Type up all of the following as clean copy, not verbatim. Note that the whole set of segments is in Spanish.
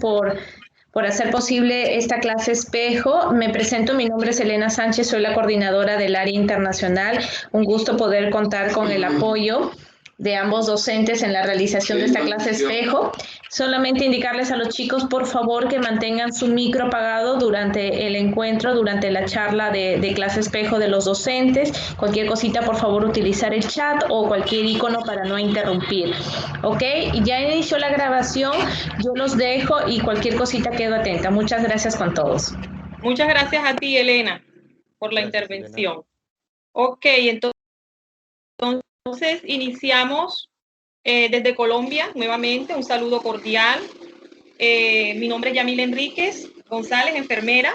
por, por hacer posible esta clase espejo. Me presento, mi nombre es Elena Sánchez, soy la coordinadora del área internacional. Un gusto poder contar con el apoyo de ambos docentes en la realización de esta clase espejo. Solamente indicarles a los chicos, por favor, que mantengan su micro apagado durante el encuentro, durante la charla de clase espejo de los docentes. Cualquier cosita, por favor, utilizar el chat o cualquier icono para no interrumpir. ¿Ok? Y ya inició la grabación, yo los dejo y cualquier cosita quedo atenta. Muchas gracias con todos. Muchas gracias a ti, Elena, por la intervención. Elena. Ok, entonces iniciamos desde Colombia, nuevamente, un saludo cordial. Mi nombre es Yamila Enríquez González, enfermera,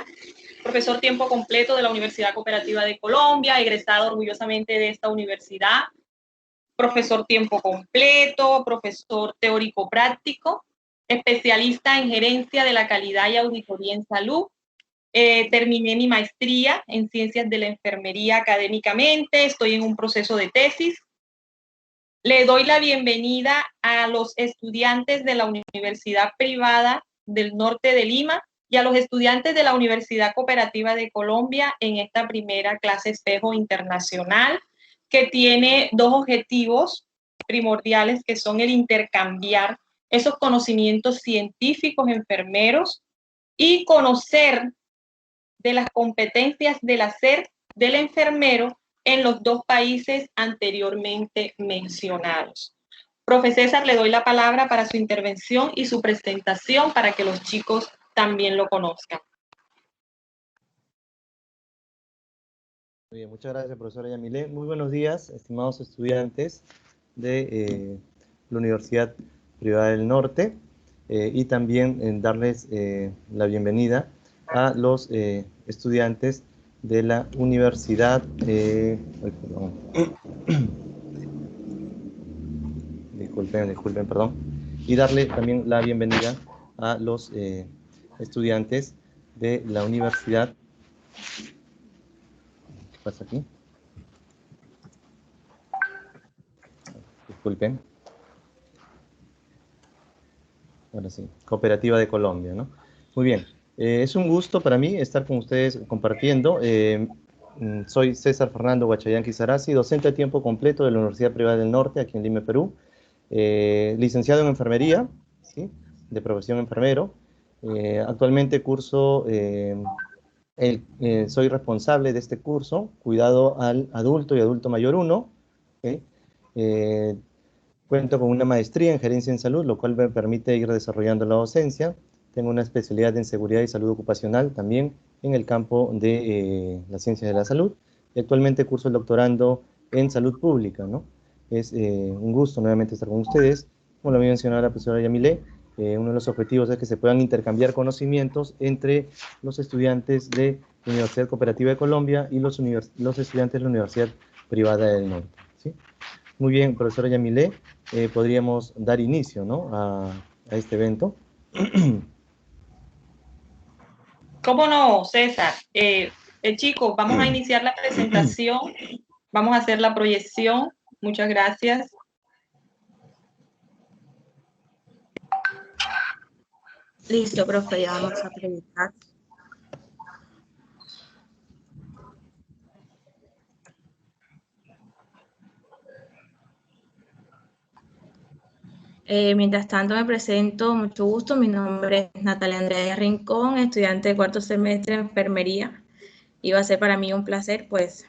profesor tiempo completo de la Universidad Cooperativa de Colombia, egresado orgullosamente de esta universidad, profesor tiempo completo, profesor teórico práctico, especialista en gerencia de la calidad y auditoría en salud. Terminé mi maestría en ciencias de la enfermería académicamente, estoy en un proceso de tesis. Le doy la bienvenida a los estudiantes de la Universidad Privada del Norte de Lima y a los estudiantes de la Universidad Cooperativa de Colombia en esta primera clase espejo internacional, que tiene dos objetivos primordiales, que son el intercambiar esos conocimientos científicos enfermeros y conocer de las competencias del hacer del enfermero en los dos países anteriormente mencionados. Profe César, le doy la palabra para su intervención y su presentación para que los chicos también lo conozcan. Muy bien, muchas gracias, profesora Yamile. Muy buenos días, estimados estudiantes de la Universidad Privada del Norte, y también darles la bienvenida a los estudiantes de la Universidad, disculpen, perdón, y darle también la bienvenida a los estudiantes de la Universidad. ¿Qué pasa aquí? Disculpen. Ahora sí, Cooperativa de Colombia, ¿no? Muy bien. Es un gusto para mí estar con ustedes compartiendo. Soy César Fernando Guachayán Quizarasi, docente a tiempo completo de la Universidad Privada del Norte, aquí en Lima, Perú. Licenciado en enfermería, ¿sí? De profesión enfermero. Actualmente curso, soy responsable de este curso, cuidado al adulto y adulto mayor 1. ¿Okay? Cuento con una maestría en gerencia en salud, lo cual me permite ir desarrollando la docencia. Tengo una especialidad en seguridad y salud ocupacional también en el campo de las ciencias de la salud. Y actualmente curso el doctorando en salud pública, ¿no? Es un gusto nuevamente estar con ustedes. Como lo había mencionado la profesora Yamile, uno de los objetivos es que se puedan intercambiar conocimientos entre los estudiantes de la Universidad Cooperativa de Colombia y los estudiantes de la Universidad Privada del Norte, ¿sí? Muy bien, profesora Yamile, podríamos dar inicio, ¿no? a este evento. ¿Cómo no, César? Chicos, vamos a iniciar la presentación, vamos a hacer la proyección. Muchas gracias. Listo, profe, ya vamos a presentar. Mientras tanto me presento, mucho gusto, mi nombre es Natalia Andrea Rincón, estudiante de cuarto semestre de enfermería, y va a ser para mí un placer pues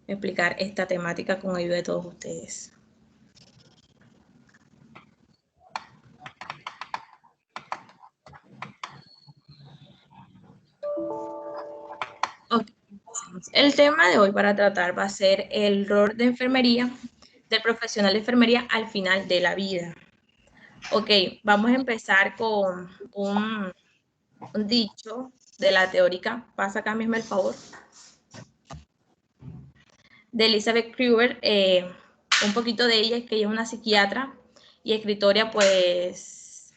explicar esta temática con ayuda de todos ustedes. Okay. El tema de hoy para tratar va a ser el rol de enfermería, del profesional de enfermería al final de la vida. Ok, vamos a empezar con un dicho de la teórica. Pasa acá mismo el favor. De Elizabeth Kruger, un poquito de ella, es que ella es una psiquiatra y escritora pues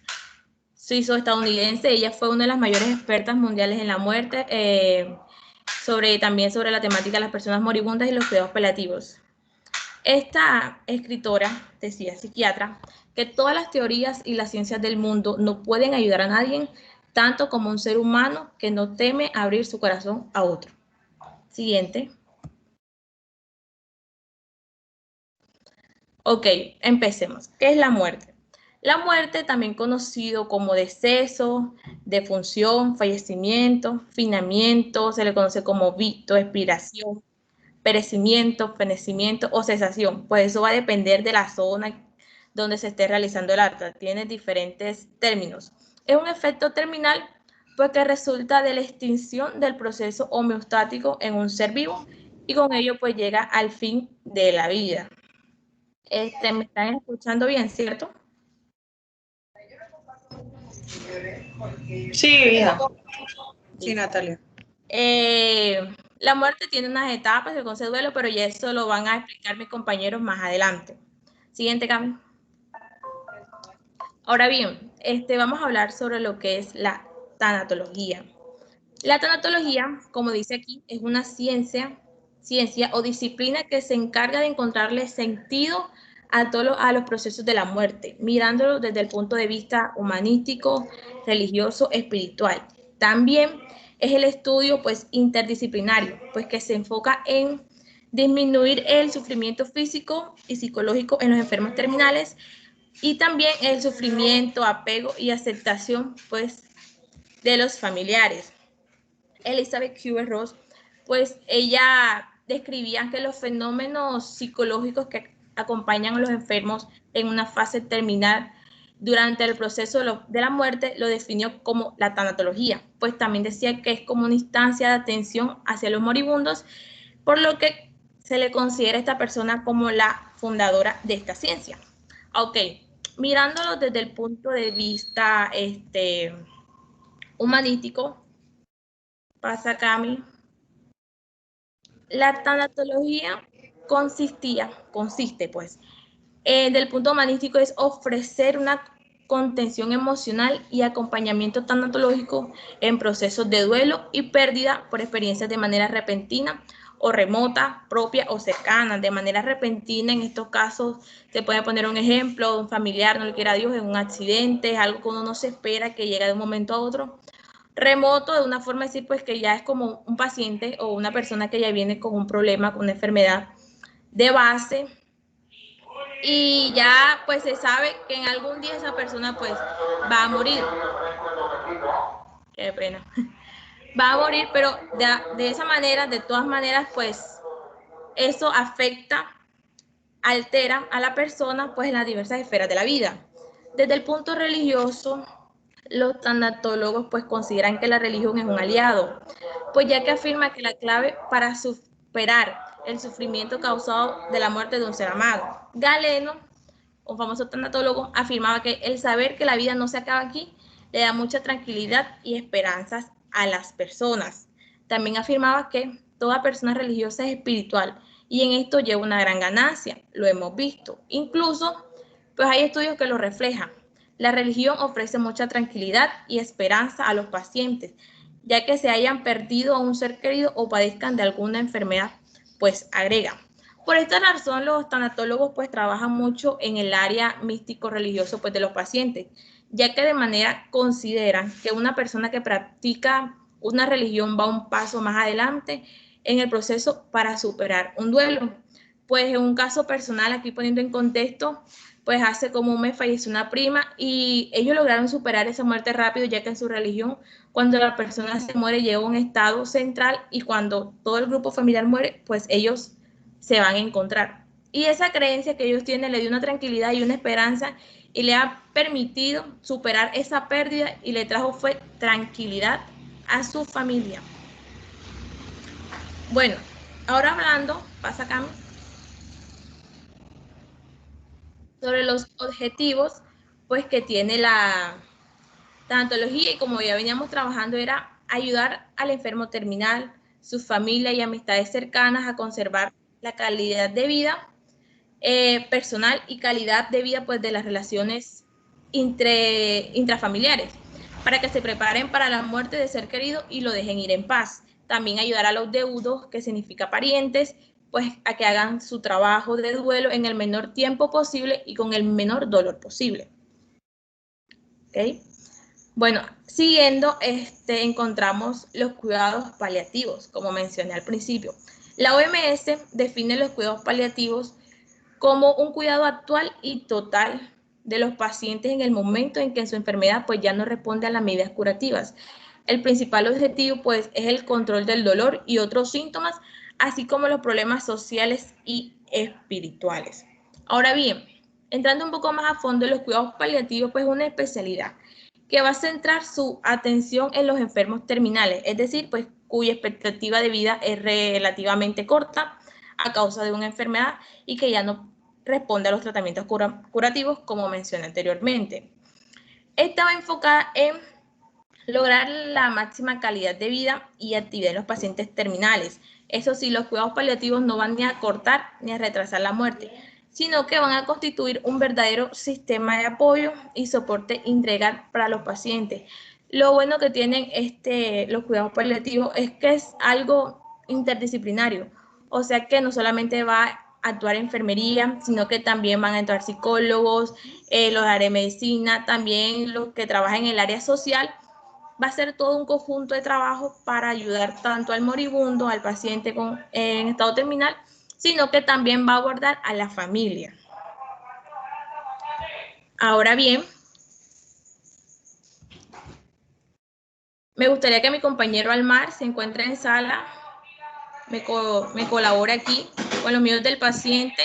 suizo-estadounidense. Ella fue una de las mayores expertas mundiales en la muerte, también sobre la temática de las personas moribundas y los cuidados paliativos. Esta escritora decía, psiquiatra, que todas las teorías y las ciencias del mundo no pueden ayudar a nadie, tanto como un ser humano que no teme abrir su corazón a otro. Siguiente. Ok, empecemos. ¿Qué es la muerte? La muerte, también conocido como deceso, defunción, fallecimiento, finamiento, se le conoce como victo, expiración, perecimiento, fenecimiento o cesación, pues eso va a depender de la zona donde se esté realizando el acto. Tiene diferentes términos. Es un efecto terminal pues que resulta de la extinción del proceso homeostático en un ser vivo y con ello pues llega al fin de la vida. Me están escuchando bien, ¿cierto? Sí, hija. Sí, Natalia. La muerte tiene unas etapas, el concepto de duelo, pero ya eso lo van a explicar mis compañeros más adelante. Siguiente, Cami. Ahora bien, vamos a hablar sobre lo que es la tanatología. La tanatología, como dice aquí, es una ciencia o disciplina que se encarga de encontrarle sentido a los procesos de la muerte, mirándolo desde el punto de vista humanístico, religioso, espiritual. También es el estudio pues interdisciplinario, pues que se enfoca en disminuir el sufrimiento físico y psicológico en los enfermos terminales y también el sufrimiento, apego y aceptación pues de los familiares. Elizabeth Kubler-Ross, pues ella describía que los fenómenos psicológicos que acompañan a los enfermos en una fase terminal durante el proceso de la muerte lo definió como la tanatología, pues también decía que es como una instancia de atención hacia los moribundos, por lo que se le considera a esta persona como la fundadora de esta ciencia. Ok, mirándolo desde el punto de vista humanístico, pasa Cami. La tanatología consiste pues, del punto humanístico es ofrecer una contención emocional y acompañamiento tanatológico en procesos de duelo y pérdida por experiencias de manera repentina o remota, propia o cercana. De manera repentina, en estos casos, se puede poner un ejemplo, un familiar, no le quiera Dios, en un accidente, es algo que uno no se espera que llegue de un momento a otro. Remoto, de una forma de decir, pues que ya es como un paciente o una persona que ya viene con un problema, con una enfermedad de base y ya pues se sabe que en algún día esa persona pues va a morir. Qué pena. Va a morir, pero de esa manera, de todas maneras, pues eso afecta, altera a la persona pues en las diversas esferas de la vida. Desde el punto religioso, los tanatólogos pues consideran que la religión es un aliado, pues ya que afirma que la clave para superar el sufrimiento causado de la muerte de un ser amado. Galeno, un famoso tanatólogo, afirmaba que el saber que la vida no se acaba aquí le da mucha tranquilidad y esperanzas a las personas. También afirmaba que toda persona religiosa es espiritual y en esto lleva una gran ganancia, lo hemos visto. Incluso, pues hay estudios que lo reflejan. La religión ofrece mucha tranquilidad y esperanza a los pacientes, ya que se hayan perdido a un ser querido o padezcan de alguna enfermedad, pues agrega. Por esta razón, los tanatólogos pues trabajan mucho en el área místico-religioso pues de los pacientes, ya que de manera consideran que una persona que practica una religión va un paso más adelante en el proceso para superar un duelo. Pues en un caso personal, aquí poniendo en contexto, pues hace como un mes falleció una prima y ellos lograron superar esa muerte rápido, ya que en su religión, cuando la persona se muere, llega a un estado central y cuando todo el grupo familiar muere, pues ellos se van a encontrar. Y esa creencia que ellos tienen le dio una tranquilidad y una esperanza y le ha permitido superar esa pérdida y le trajo fue tranquilidad a su familia. Bueno, ahora hablando, pasa acá, sobre los objetivos pues que tiene la tanatología, y como ya veníamos trabajando, era ayudar al enfermo terminal, su familia y amistades cercanas a conservar la calidad de vida personal y calidad de vida pues de las relaciones intrafamiliares, para que se preparen para la muerte de ser querido y lo dejen ir en paz. También ayudar a los deudos, que significa parientes, pues a que hagan su trabajo de duelo en el menor tiempo posible y con el menor dolor posible. ¿Okay? Bueno, siguiendo, encontramos los cuidados paliativos, como mencioné al principio. La OMS define los cuidados paliativos como un cuidado actual y total de los pacientes en el momento en que su enfermedad pues ya no responde a las medidas curativas. El principal objetivo pues es el control del dolor y otros síntomas, así como los problemas sociales y espirituales. Ahora bien, entrando un poco más a fondo en los cuidados paliativos, pues es una especialidad que va a centrar su atención en los enfermos terminales, es decir, pues cuya expectativa de vida es relativamente corta a causa de una enfermedad y que ya no responde a los tratamientos curativos como mencioné anteriormente. Esta va enfocada en lograr la máxima calidad de vida y actividad en los pacientes terminales. Eso sí, los cuidados paliativos no van ni a cortar ni a retrasar la muerte, sino que van a constituir un verdadero sistema de apoyo y soporte integral para los pacientes. Lo bueno que tienen los cuidados paliativos es que es algo interdisciplinario, o sea que no solamente va a actuar enfermería, sino que también van a actuar psicólogos, los de área de medicina, también los que trabajan en el área social. Va a ser todo un conjunto de trabajo para ayudar tanto al moribundo, al paciente en estado terminal, sino que también va a abordar a la familia. Ahora bien, me gustaría que mi compañero Almar se encuentre en sala, me colabore aquí con los míos del paciente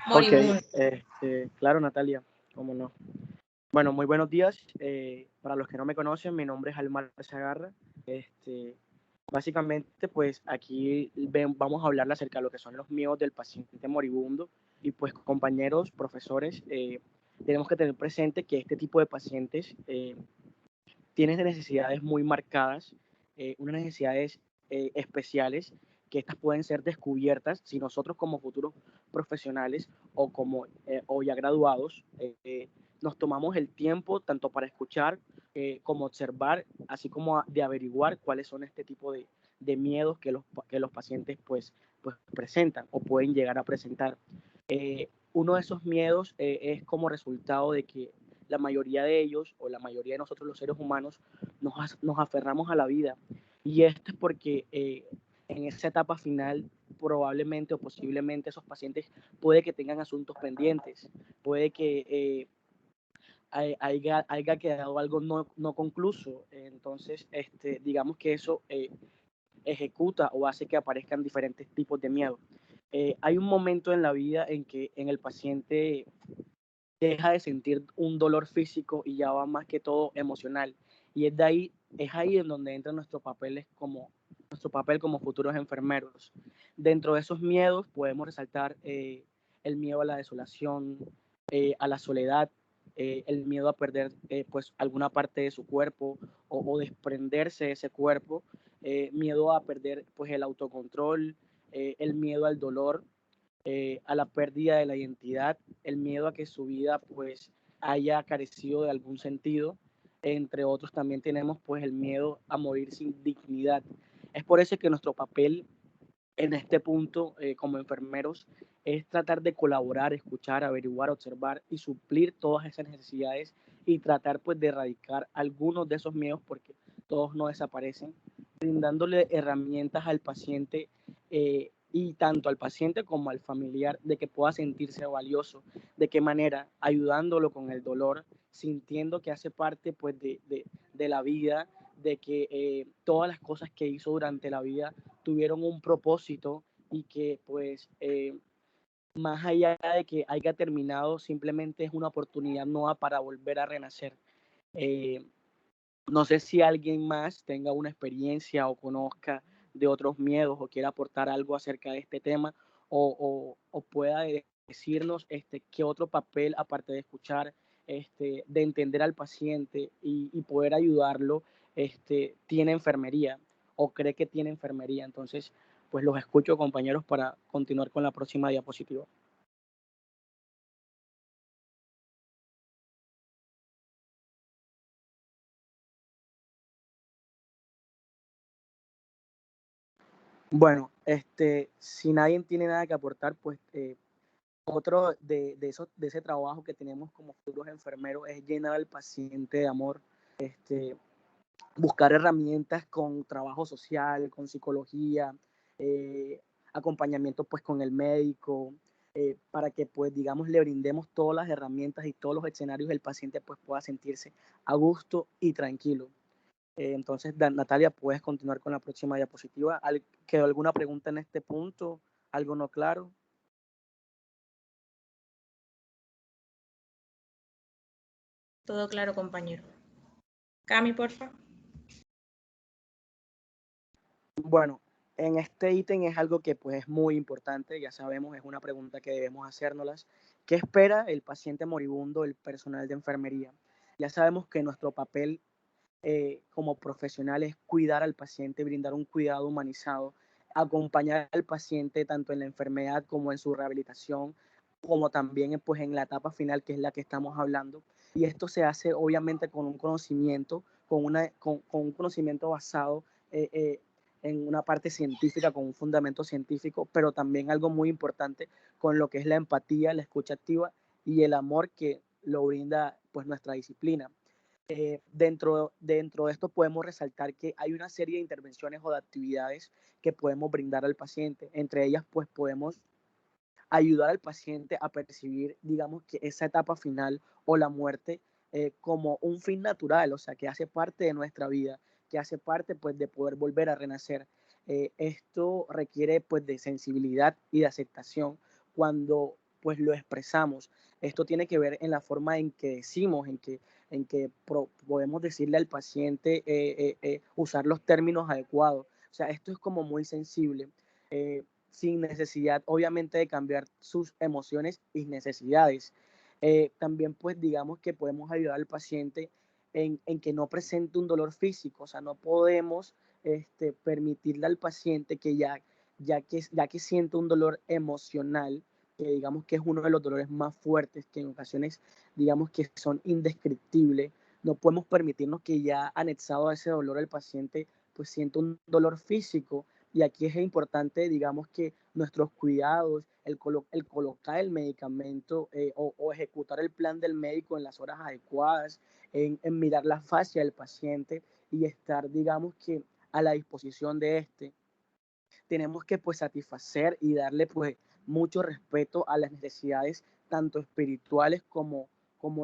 moribundo. Claro, Natalia, cómo no. Bueno, muy buenos días. Para los que no me conocen, mi nombre es Almar Zagarra. Básicamente, pues aquí vamos a hablar acerca de lo que son los miedos del paciente moribundo. Y pues compañeros, profesores, tenemos que tener presente que este tipo de pacientes tienen necesidades muy marcadas, unas necesidades especiales, que estas pueden ser descubiertas si nosotros como futuros profesionales o ya graduados nos tomamos el tiempo tanto para escuchar como observar, así como de averiguar cuáles son este tipo de miedos que los pacientes pues presentan o pueden llegar a presentar. Uno de esos miedos es como resultado de que la mayoría de ellos, o la mayoría de nosotros los seres humanos, nos aferramos a la vida. Y esto es porque en esa etapa final, probablemente o posiblemente esos pacientes puede que tengan asuntos pendientes, puede que haya quedado algo no concluso. Entonces, digamos que eso ejecuta o hace que aparezcan diferentes tipos de miedo. Hay un momento en la vida en que en el paciente deja de sentir un dolor físico y ya va más que todo emocional. Y es ahí en donde entra nuestro papel como futuros enfermeros. Dentro de esos miedos podemos resaltar el miedo a la desolación, a la soledad, el miedo a perder pues alguna parte de su cuerpo o desprenderse de ese cuerpo, miedo a perder pues el autocontrol, el miedo al dolor, a la pérdida de la identidad, el miedo a que su vida pues haya carecido de algún sentido. Entre otros también tenemos pues el miedo a morir sin dignidad. Es por eso que nuestro papel en este punto como enfermeros es tratar de colaborar, escuchar, averiguar, observar y suplir todas esas necesidades y tratar pues de erradicar algunos de esos miedos, porque todos no desaparecen, brindándole herramientas al paciente y tanto al paciente como al familiar, de que pueda sentirse valioso. ¿De qué manera? Ayudándolo con el dolor, sintiendo que hace parte pues de la vida, de que todas las cosas que hizo durante la vida tuvieron un propósito y que pues más allá de que haya terminado, simplemente es una oportunidad nueva para volver a renacer. Eh, no sé si alguien más tenga una experiencia o conozca de otros miedos o quiera aportar algo acerca de este tema o pueda decirnos qué otro papel, aparte de escuchar, de entender al paciente y poder ayudarlo, tiene enfermería o cree que tiene enfermería. Entonces, pues los escucho, compañeros, para continuar con la próxima diapositiva. Bueno, si nadie tiene nada que aportar, pues otro de ese trabajo que tenemos como futuros enfermeros es llenar al paciente de amor, buscar herramientas con trabajo social, con psicología, acompañamiento pues con el médico, para que pues digamos le brindemos todas las herramientas y todos los escenarios el paciente pues pueda sentirse a gusto y tranquilo. Entonces, Natalia, puedes continuar con la próxima diapositiva. ¿Quedó alguna pregunta en este punto? ¿Algo no claro? Todo claro, compañero. Cami, porfa. Bueno, en este ítem es algo que pues es muy importante, ya sabemos, es una pregunta que debemos hacérnoslas. ¿Qué espera el paciente moribundo, el personal de enfermería? Ya sabemos que nuestro papel como profesionales cuidar al paciente, brindar un cuidado humanizado, acompañar al paciente tanto en la enfermedad como en su rehabilitación, como también pues en la etapa final, que es la que estamos hablando. Y esto se hace obviamente con un conocimiento, con un conocimiento basado en una parte científica, con un fundamento científico, pero también algo muy importante con lo que es la empatía, la escucha activa y el amor que lo brinda pues nuestra disciplina. Dentro de esto podemos resaltar que hay una serie de intervenciones o de actividades que podemos brindar al paciente. Entre ellas, pues podemos ayudar al paciente a percibir, digamos, que esa etapa final o la muerte como un fin natural, o sea, que hace parte de nuestra vida, que hace parte, pues, de poder volver a renacer. Esto requiere, pues, de sensibilidad y de aceptación cuando, pues, lo expresamos. Esto tiene que ver en la forma en que decimos, en que podemos decirle al paciente, usar los términos adecuados. O sea, esto es como muy sensible. Sin necesidad, obviamente, de cambiar sus emociones y necesidades. También, pues, digamos que podemos ayudar al paciente en que no presente un dolor físico, o sea, no podemos permitirle al paciente que ya que siente un dolor emocional, que digamos que es uno de los dolores más fuertes, que en ocasiones, digamos que son indescriptibles, no podemos permitirnos que ya anexado a ese dolor el paciente pues sienta un dolor físico. Y aquí es importante, digamos, que nuestros cuidados, el colocar el medicamento o ejecutar el plan del médico en las horas adecuadas, en mirar la fascia del paciente y estar, digamos, que a la disposición de este. Tenemos que pues satisfacer y darle pues mucho respeto a las necesidades tanto espirituales como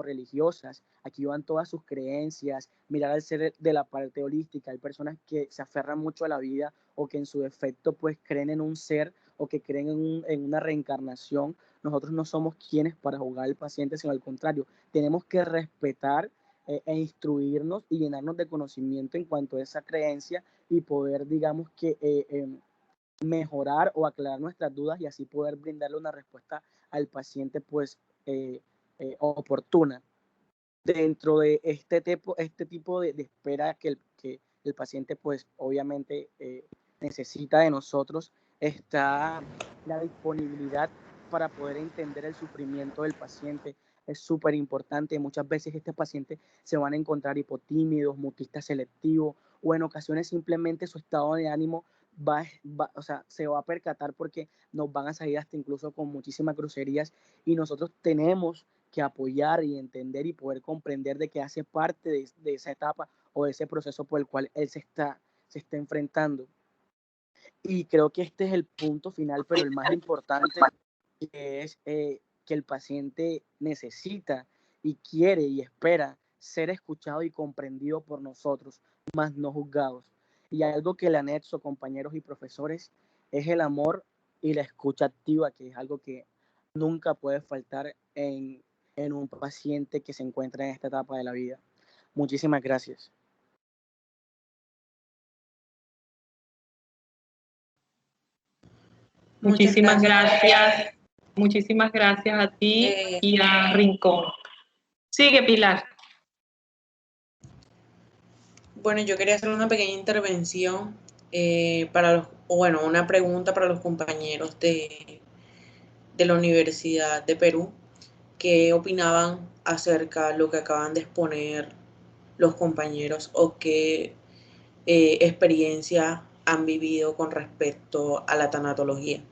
religiosas. Aquí van todas sus creencias, mirar al ser de la parte holística. Hay personas que se aferran mucho a la vida o que en su defecto pues creen en un ser o que creen en una reencarnación. Nosotros no somos quienes para juzgar al paciente, sino al contrario, tenemos que respetar e instruirnos y llenarnos de conocimiento en cuanto a esa creencia y poder, digamos que, mejorar o aclarar nuestras dudas y así poder brindarle una respuesta al paciente pues oportuna. Dentro de este tipo de espera que el paciente pues obviamente necesita de nosotros, está la disponibilidad para poder entender el sufrimiento del paciente. Es súper importante. Muchas veces este paciente se van a encontrar hipotímidos, mutistas selectivos, o en ocasiones simplemente su estado de ánimo o sea, se va a percatar porque nos van a salir hasta incluso con muchísimas groserías y nosotros tenemos que apoyar y entender y poder comprender de que hace parte de esa etapa o de ese proceso por el cual él se está enfrentando. Y creo que este es el punto final, pero el más importante, que es que el paciente necesita y quiere y espera ser escuchado y comprendido por nosotros, más no juzgados. Y algo que le anexo, compañeros y profesores, es el amor y la escucha activa, que es algo que nunca puede faltar en un paciente que se encuentra en esta etapa de la vida. Muchísimas gracias. Muchísimas gracias. Muchísimas gracias a ti y a Rincón. Sigue, Pilar. Bueno, yo quería hacer una pequeña intervención una pregunta para los compañeros de la Universidad de Perú. ¿Qué opinaban acerca de lo que acaban de exponer los compañeros o qué experiencia han vivido con respecto a la tanatología.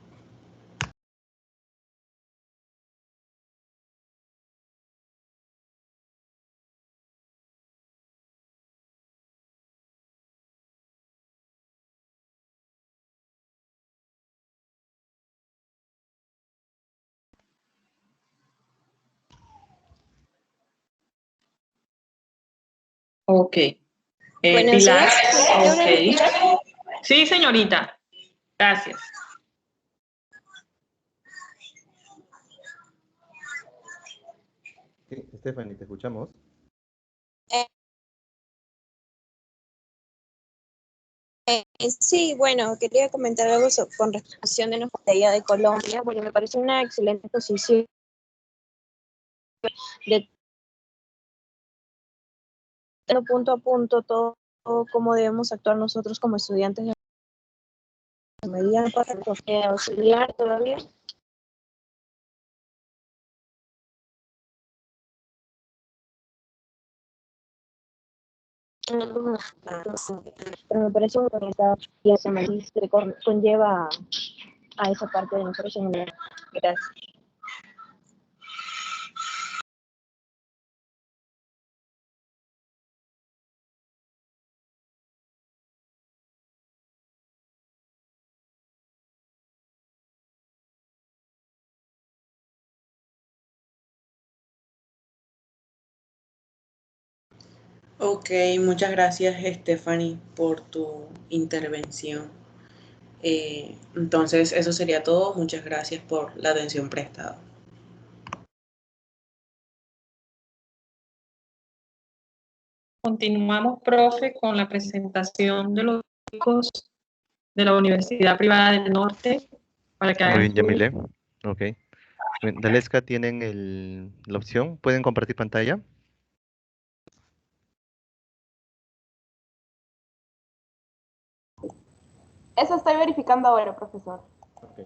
Ok. Buenos Pilar. días. Ok. Sí, señorita. Gracias. Sí, Stephanie, te escuchamos. Sí, bueno, quería comentar algo con respecto de nuestra idea de Colombia. Bueno, me parece una excelente posición de punto a punto todo cómo debemos actuar nosotros como estudiantes de medida para auxiliar todavía. Pero me parece muy bonita y ese magíster conlleva a esa parte de nosotros en general. Gracias. Ok, muchas gracias, Stephanie, por tu intervención. Entonces, eso sería todo. Muchas gracias por la atención prestada. Continuamos, profe, con la presentación de los chicos de la Universidad Privada del Norte para que Muy hagan bien, Yamile. Ok. Bien, Daleska, tienen la opción. ¿Pueden compartir pantalla? Eso estoy verificando ahora, profesor. Ok.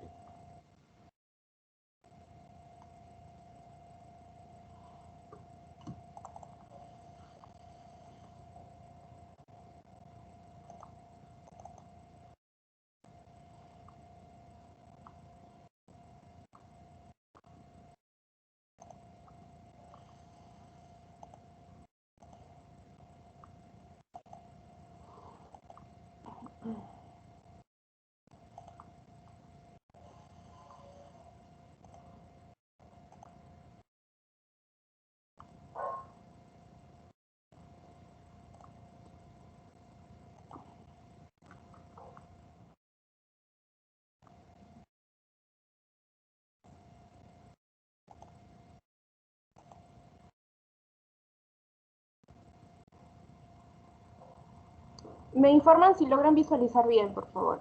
Me informan si logran visualizar bien, por favor.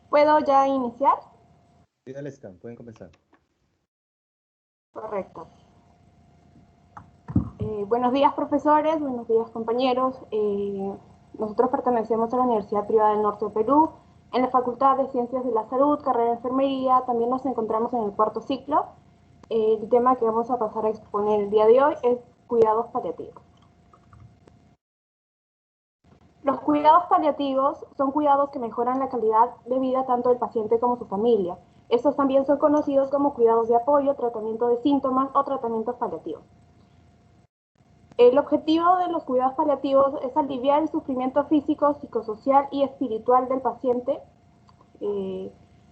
¿Puedo ya iniciar? Sí, Daleska, pueden comenzar. Correcto. Buenos días, profesores, buenos días, compañeros. Nosotros pertenecemos a la Universidad Privada del Norte de Perú, en la Facultad de Ciencias de la Salud, carrera de Enfermería. También nos encontramos en el cuarto ciclo. El tema que vamos a pasar a exponer el día de hoy es cuidados paliativos. Los cuidados paliativos son cuidados que mejoran la calidad de vida tanto del paciente como su familia. Estos también son conocidos como cuidados de apoyo, tratamiento de síntomas o tratamientos paliativos. El objetivo de los cuidados paliativos es aliviar el sufrimiento físico, psicosocial y espiritual del paciente,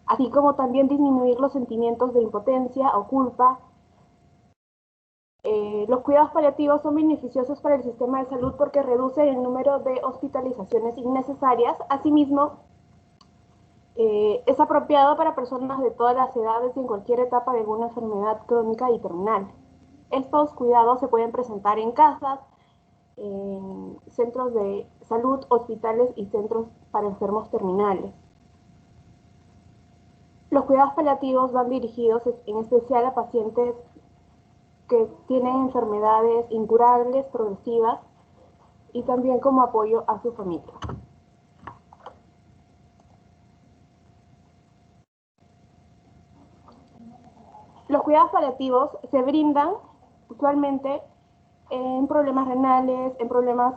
así como también disminuir los sentimientos de impotencia o culpa. Los cuidados paliativos son beneficiosos para el sistema de salud porque reducen el número de hospitalizaciones innecesarias. Asimismo, es apropiado para personas de todas las edades y en cualquier etapa de alguna enfermedad crónica y terminal. Estos cuidados se pueden presentar en casas, en centros de salud, hospitales y centros para enfermos terminales. Los cuidados paliativos van dirigidos en especial a pacientes que tienen enfermedades incurables, progresivas, y también como apoyo a su familia. Los cuidados paliativos se brindan usualmente en problemas renales, en problemas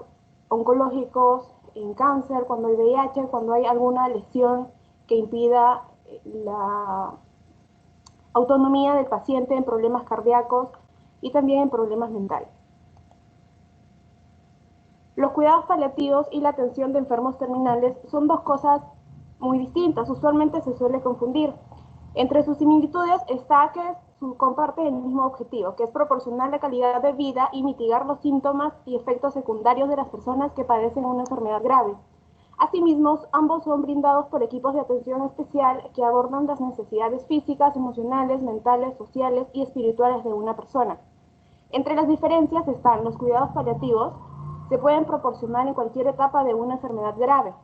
oncológicos, en cáncer, cuando hay VIH, cuando hay alguna lesión que impida la autonomía del paciente, en problemas cardíacos y también en problemas mentales. Los cuidados paliativos y la atención de enfermos terminales son dos cosas muy distintas, usualmente se suele confundir. Entre sus similitudes está que comparten el mismo objetivo, que es proporcionar la calidad de vida y mitigar los síntomas y efectos secundarios de las personas que padecen una enfermedad grave. Asimismo, ambos son brindados por equipos de atención especial que abordan las necesidades físicas, emocionales, mentales, sociales y espirituales de una persona. Entre las diferencias están los cuidados paliativos, se pueden proporcionar en cualquier etapa de una enfermedad grave.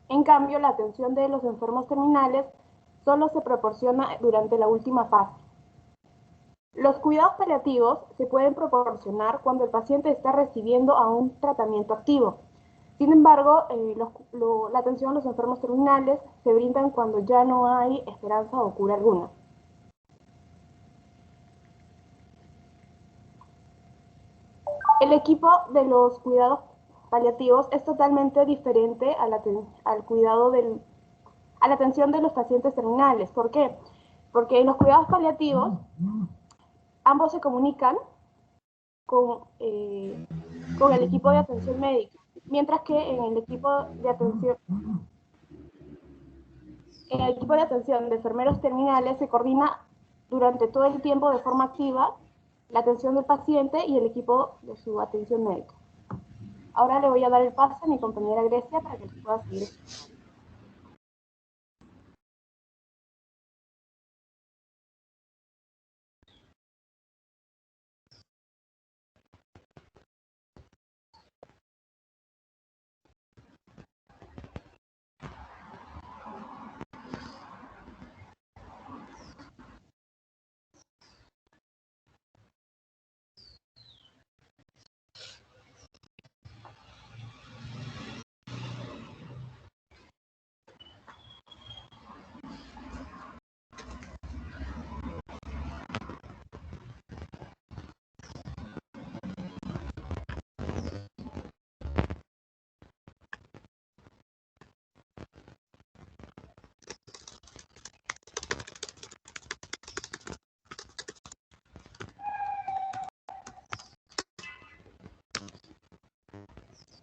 En cambio, la atención de los enfermos terminales solo se proporciona durante la última fase. Los cuidados paliativos se pueden proporcionar cuando el paciente está recibiendo a un tratamiento activo. Sin embargo, la atención a los enfermos terminales se brindan cuando ya no hay esperanza o cura alguna. El equipo de los cuidados paliativos es totalmente diferente a la atención de los pacientes terminales. ¿Por qué? Porque en los cuidados paliativos ambos se comunican con el equipo de atención médica, mientras que en el equipo de atención de enfermeros terminales se coordina durante todo el tiempo de forma activa la atención del paciente y el equipo de su atención médica. Ahora le voy a dar el pase a mi compañera Grecia para que les pueda seguir.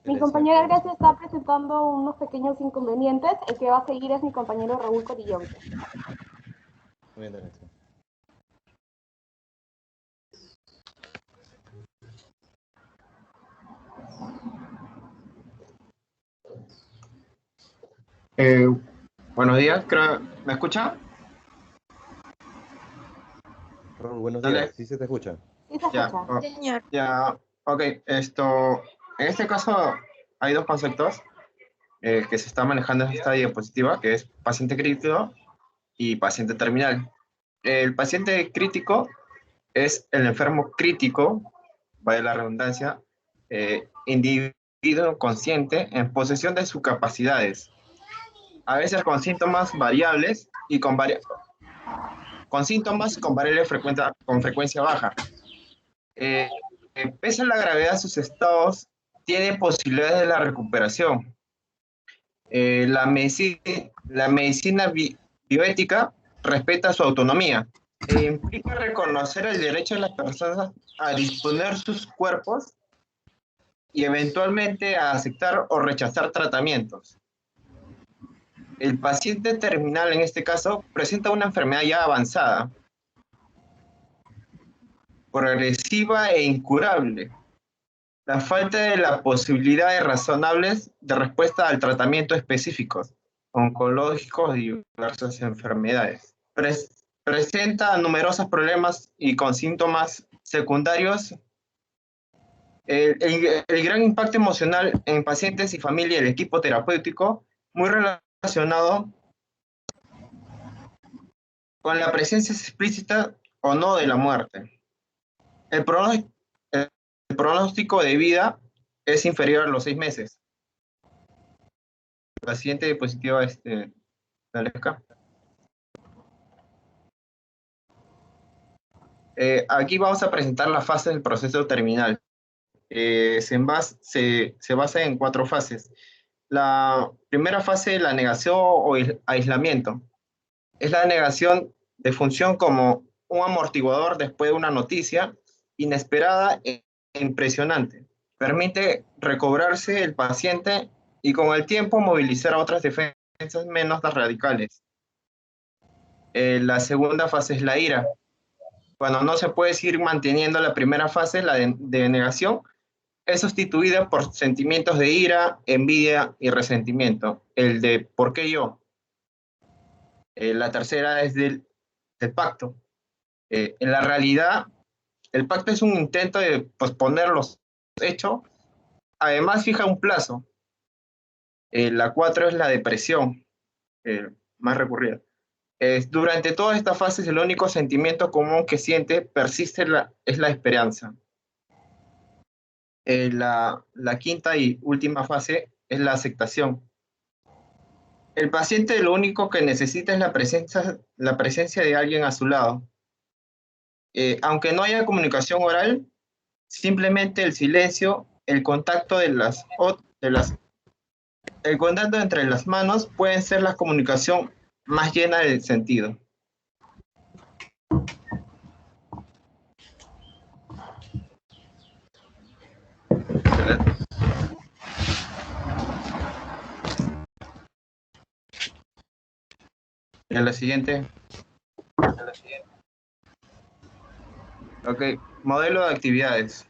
Mi compañera Grecia está presentando unos pequeños inconvenientes. El que va a seguir es mi compañero Raúl Cotillón. Muy bien, Grecia. Buenos días, creo, ¿me escucha? Raúl, buenos Dale. días. ¿Sí se te escucha? Sí, se Ya, escucha. Señor. ya, ok, en este caso hay dos conceptos que se están manejando en esta diapositiva, que es paciente crítico y paciente terminal. El paciente crítico es el enfermo crítico, vaya la redundancia, individuo consciente en posesión de sus capacidades, a veces con síntomas variables y con síntomas con con frecuencia baja. Pese a la gravedad de sus estados, tiene posibilidades de la recuperación. La medicina bioética respeta su autonomía e implica reconocer el derecho de las personas a disponer sus cuerpos y eventualmente a aceptar o rechazar tratamientos. El paciente terminal, en este caso, presenta una enfermedad ya avanzada, progresiva e incurable. La falta de las posibilidades razonables de respuesta al tratamiento específicos, oncológicos y diversas enfermedades. Presenta numerosos problemas y con síntomas secundarios. El gran impacto emocional en pacientes y familia del equipo terapéutico, muy relacionado con la presencia explícita o no de la muerte. El pronóstico de vida es inferior a los 6 meses. La siguiente diapositiva, Aleska. Aquí vamos a presentar las fases del proceso terminal. Se basa en 4 fases. La primera fase, la negación o aislamiento. Es la negación de función como un amortiguador después de una noticia inesperada e impresionante. Permite recobrarse el paciente y con el tiempo movilizar a otras defensas menos radicales. La segunda fase es la ira. Cuando no se puede seguir manteniendo la primera fase, la de negación, es sustituida por sentimientos de ira, envidia y resentimiento. El de ¿por qué yo? La tercera es del pacto. En la realidad, el pacto es un intento de posponer los hechos. Además, fija un plazo. La 4 es la depresión, más recurrida. Durante toda esta fase, el único sentimiento común que persiste es la esperanza. La quinta y última fase es la aceptación. El paciente lo único que necesita es la presencia de alguien a su lado. Aunque no haya comunicación oral, simplemente el silencio, el contacto el contacto entre las manos pueden ser la comunicación más llena de sentido. En la siguiente. Ok, modelo de actividades.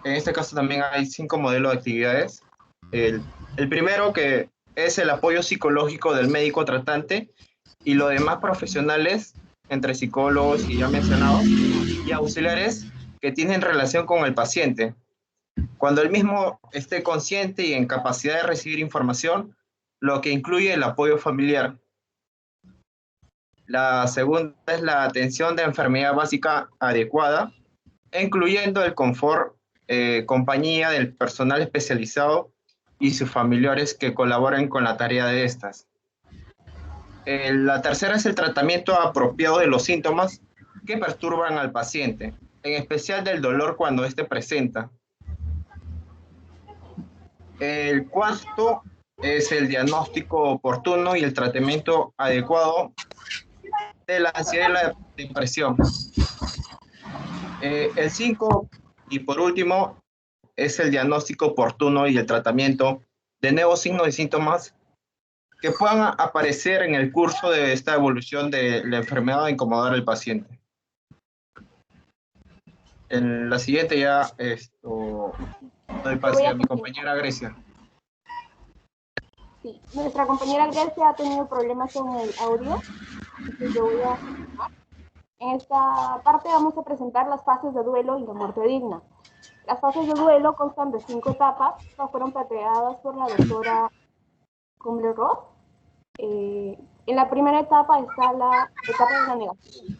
En este caso también hay 5 modelos de actividades. El primero, que es el apoyo psicológico del médico tratante y los demás profesionales, entre psicólogos y ya mencionados, y auxiliares que tienen relación con el paciente. Cuando el mismo esté consciente y en capacidad de recibir información, lo que incluye el apoyo familiar. La segunda es la atención de enfermedad básica adecuada, incluyendo el confort, compañía del personal especializado y sus familiares que colaboren con la tarea de estas. La tercera es el tratamiento apropiado de los síntomas que perturban al paciente, en especial del dolor cuando éste presenta. El cuarto es el diagnóstico oportuno y el tratamiento adecuado de la ansiedad y la depresión. El 5, y por último, es el diagnóstico oportuno y el tratamiento de nuevos signos y síntomas que puedan aparecer en el curso de esta evolución de la enfermedad de incomodar al paciente. En la siguiente ya doy pase a mi compañera Grecia. Sí, nuestra compañera Grecia ha tenido problemas con el audio, entonces yo voy a continuar. En esta parte vamos a presentar las fases de duelo y la muerte digna. Las fases de duelo constan de 5 etapas, estas fueron planteadas por la doctora Kubler-Ross. En la primera etapa está la etapa de la negación.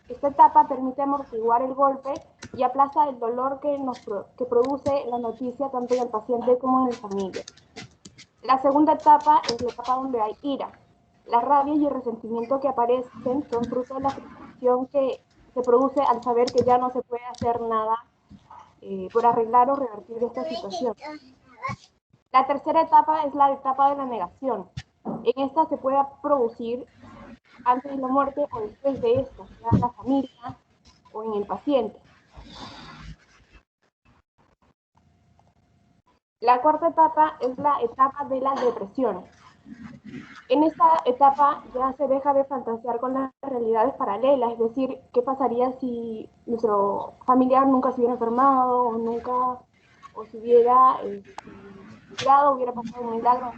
Esta etapa permite amortiguar el golpe y aplaza el dolor que produce la noticia tanto en el paciente como en la familia. La segunda etapa es la etapa donde hay ira. La rabia y el resentimiento que aparecen son fruto de la frustración que se produce al saber que ya no se puede hacer nada por arreglar o revertir esta situación. La tercera etapa es la etapa de la negación. En esta se puede producir antes de la muerte o después de esta, sea en la familia o en el paciente. La cuarta etapa es la etapa de la depresión. En esta etapa ya se deja de fantasear con las realidades paralelas, es decir, qué pasaría si nuestro familiar nunca se hubiera enfermado o si hubiera hubiera pasado un milagro.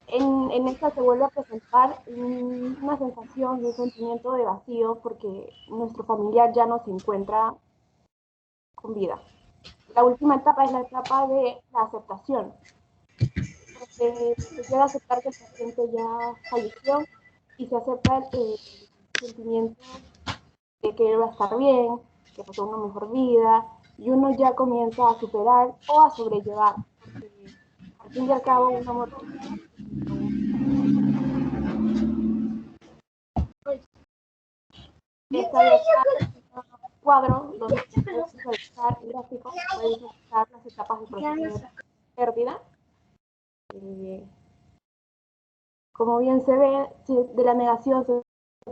En esta se vuelve a presentar una sensación y un sentimiento de vacío porque nuestro familiar ya no se encuentra con vida. La última etapa es la etapa de la aceptación. Se llega a aceptar que el paciente ya falleció y se acepta el sentimiento que va a estar bien, que pasó una mejor vida, y uno ya comienza a superar o a sobrellevar. Porque al fin y al cabo, una muerte esta de acá es un cuadro donde se puede visualizar el gráfico, se puede visualizar las etapas del proceso de pérdida. Como bien se ve, de la negación se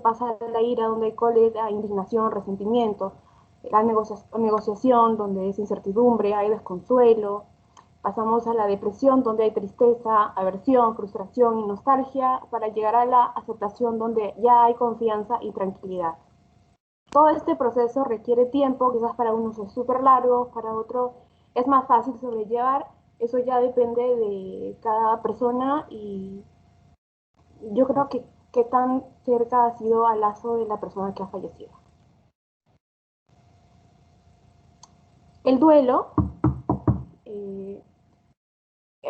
pasa a la ira, donde hay cólera, indignación, resentimiento, la negociación, donde es incertidumbre, hay desconsuelo. Pasamos a la depresión, donde hay tristeza, aversión, frustración y nostalgia, para llegar a la aceptación, donde ya hay confianza y tranquilidad. Todo este proceso requiere tiempo, quizás para unos es súper largo, para otros es más fácil sobrellevar. Eso ya depende de cada persona y yo creo que qué tan cerca ha sido al lazo de la persona que ha fallecido. El duelo,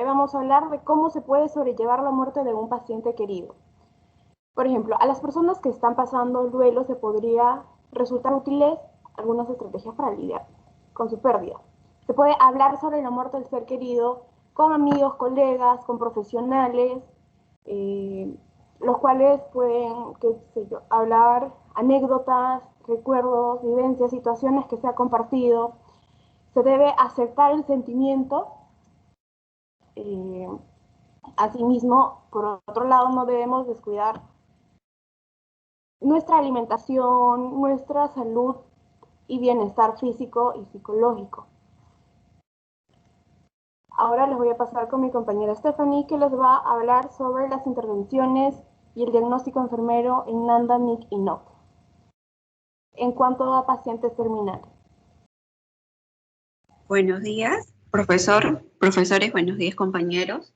vamos a hablar de cómo se puede sobrellevar la muerte de un paciente querido. Por ejemplo, a las personas que están pasando el duelo se podría resultar útiles algunas estrategias para lidiar con su pérdida. Se puede hablar sobre la muerte del ser querido con amigos, colegas, con profesionales, los cuales pueden, qué sé yo, hablar anécdotas, recuerdos, vivencias, situaciones que se ha compartido. Se debe aceptar el sentimiento. Asimismo, por otro lado, no debemos descuidar nuestra alimentación, nuestra salud y bienestar físico y psicológico. Ahora les voy a pasar con mi compañera Stephanie, que les va a hablar sobre las intervenciones y el diagnóstico enfermero en NANDA, NIC y NOC en cuanto a pacientes terminales. Buenos días, profesores, buenos días, compañeros.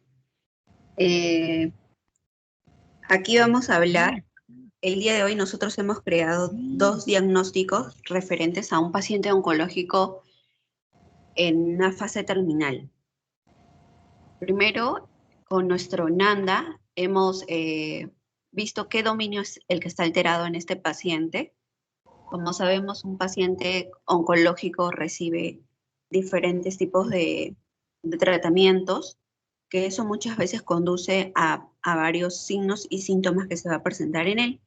Aquí vamos a hablar. El día de hoy nosotros hemos creado 2 diagnósticos referentes a un paciente oncológico en una fase terminal. Primero, con nuestro NANDA, hemos visto qué dominio es el que está alterado en este paciente. Como sabemos, un paciente oncológico recibe diferentes tipos de tratamientos, que eso muchas veces conduce a varios signos y síntomas que se va a presentar en él.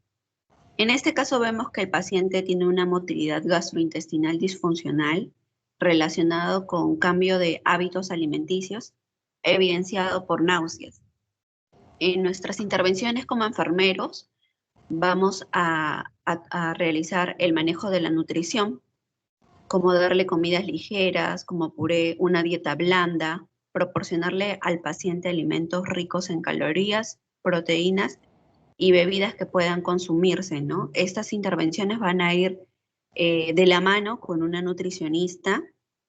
En este caso vemos que el paciente tiene una motilidad gastrointestinal disfuncional relacionado con cambio de hábitos alimenticios, evidenciado por náuseas. En nuestras intervenciones como enfermeros vamos a realizar el manejo de la nutrición, como darle comidas ligeras, como puré, una dieta blanda, proporcionarle al paciente alimentos ricos en calorías, proteínas y bebidas que puedan consumirse, ¿no? Estas intervenciones van a ir de la mano con una nutricionista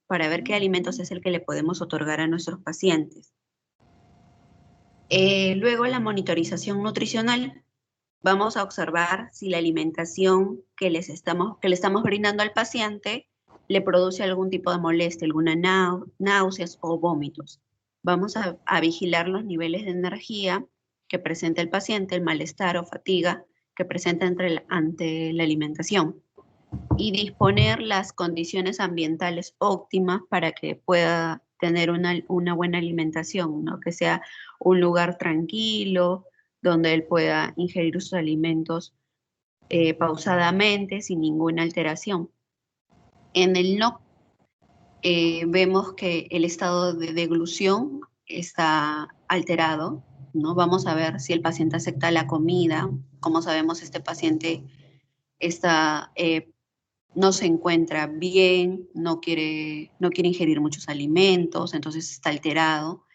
para ver qué alimentos es el que le podemos otorgar a nuestros pacientes. Luego la monitorización nutricional. Vamos a observar si la alimentación que le estamos brindando al paciente le produce algún tipo de molestia, alguna náuseas o vómitos. Vamos a vigilar los niveles de energía que presenta el paciente, el malestar o fatiga que presenta ante la alimentación y disponer las condiciones ambientales óptimas para que pueda tener una buena alimentación, ¿no? Que sea un lugar tranquilo, donde él pueda ingerir sus alimentos pausadamente, sin ninguna alteración. En el NOC vemos que el estado de deglución está alterado, ¿no? Vamos a ver si el paciente acepta la comida. Como sabemos, este paciente no se encuentra bien, no quiere ingerir muchos alimentos, entonces está alterado.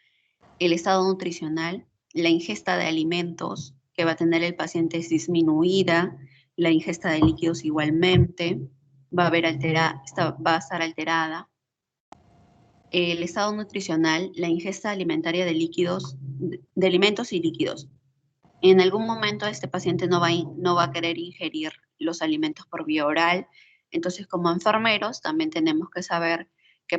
El estado nutricional, la ingesta de alimentos que va a tener el paciente es disminuida, la ingesta de líquidos igualmente va a estar alterada. El estado nutricional, la ingesta alimentaria de alimentos y líquidos. En algún momento este paciente no va a querer ingerir los alimentos por vía oral, entonces como enfermeros también tenemos que saber que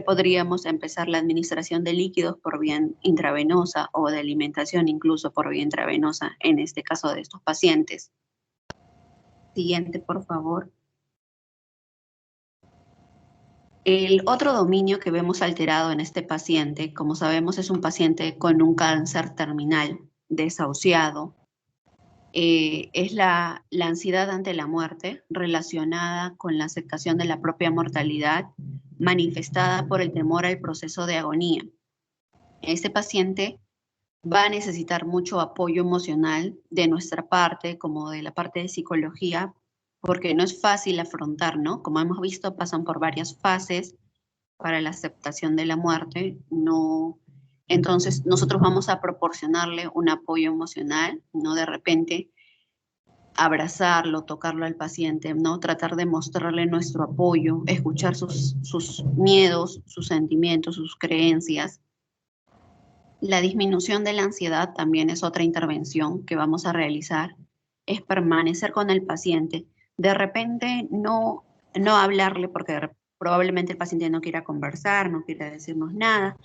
podríamos empezar la administración de líquidos por vía intravenosa o de alimentación incluso por vía intravenosa en este caso de estos pacientes. Siguiente, por favor. El otro dominio que vemos alterado en este paciente, como sabemos, es un paciente con un cáncer terminal, desahuciado. Es la ansiedad ante la muerte relacionada con la aceptación de la propia mortalidad, manifestada por el temor al proceso de agonía. Este paciente va a necesitar mucho apoyo emocional de nuestra parte, como de la parte de psicología, porque no es fácil afrontar, ¿no? Como hemos visto, pasan por varias fases para la aceptación de la muerte. No, entonces, nosotros vamos a proporcionarle un apoyo emocional, no de repente abrazarlo, tocarlo al paciente, ¿no? Tratar de mostrarle nuestro apoyo, escuchar sus miedos, sus sentimientos, sus creencias. La disminución de la ansiedad también es otra intervención que vamos a realizar, es permanecer con el paciente. De repente no hablarle porque probablemente el paciente no quiera conversar, no quiera decirnos nada,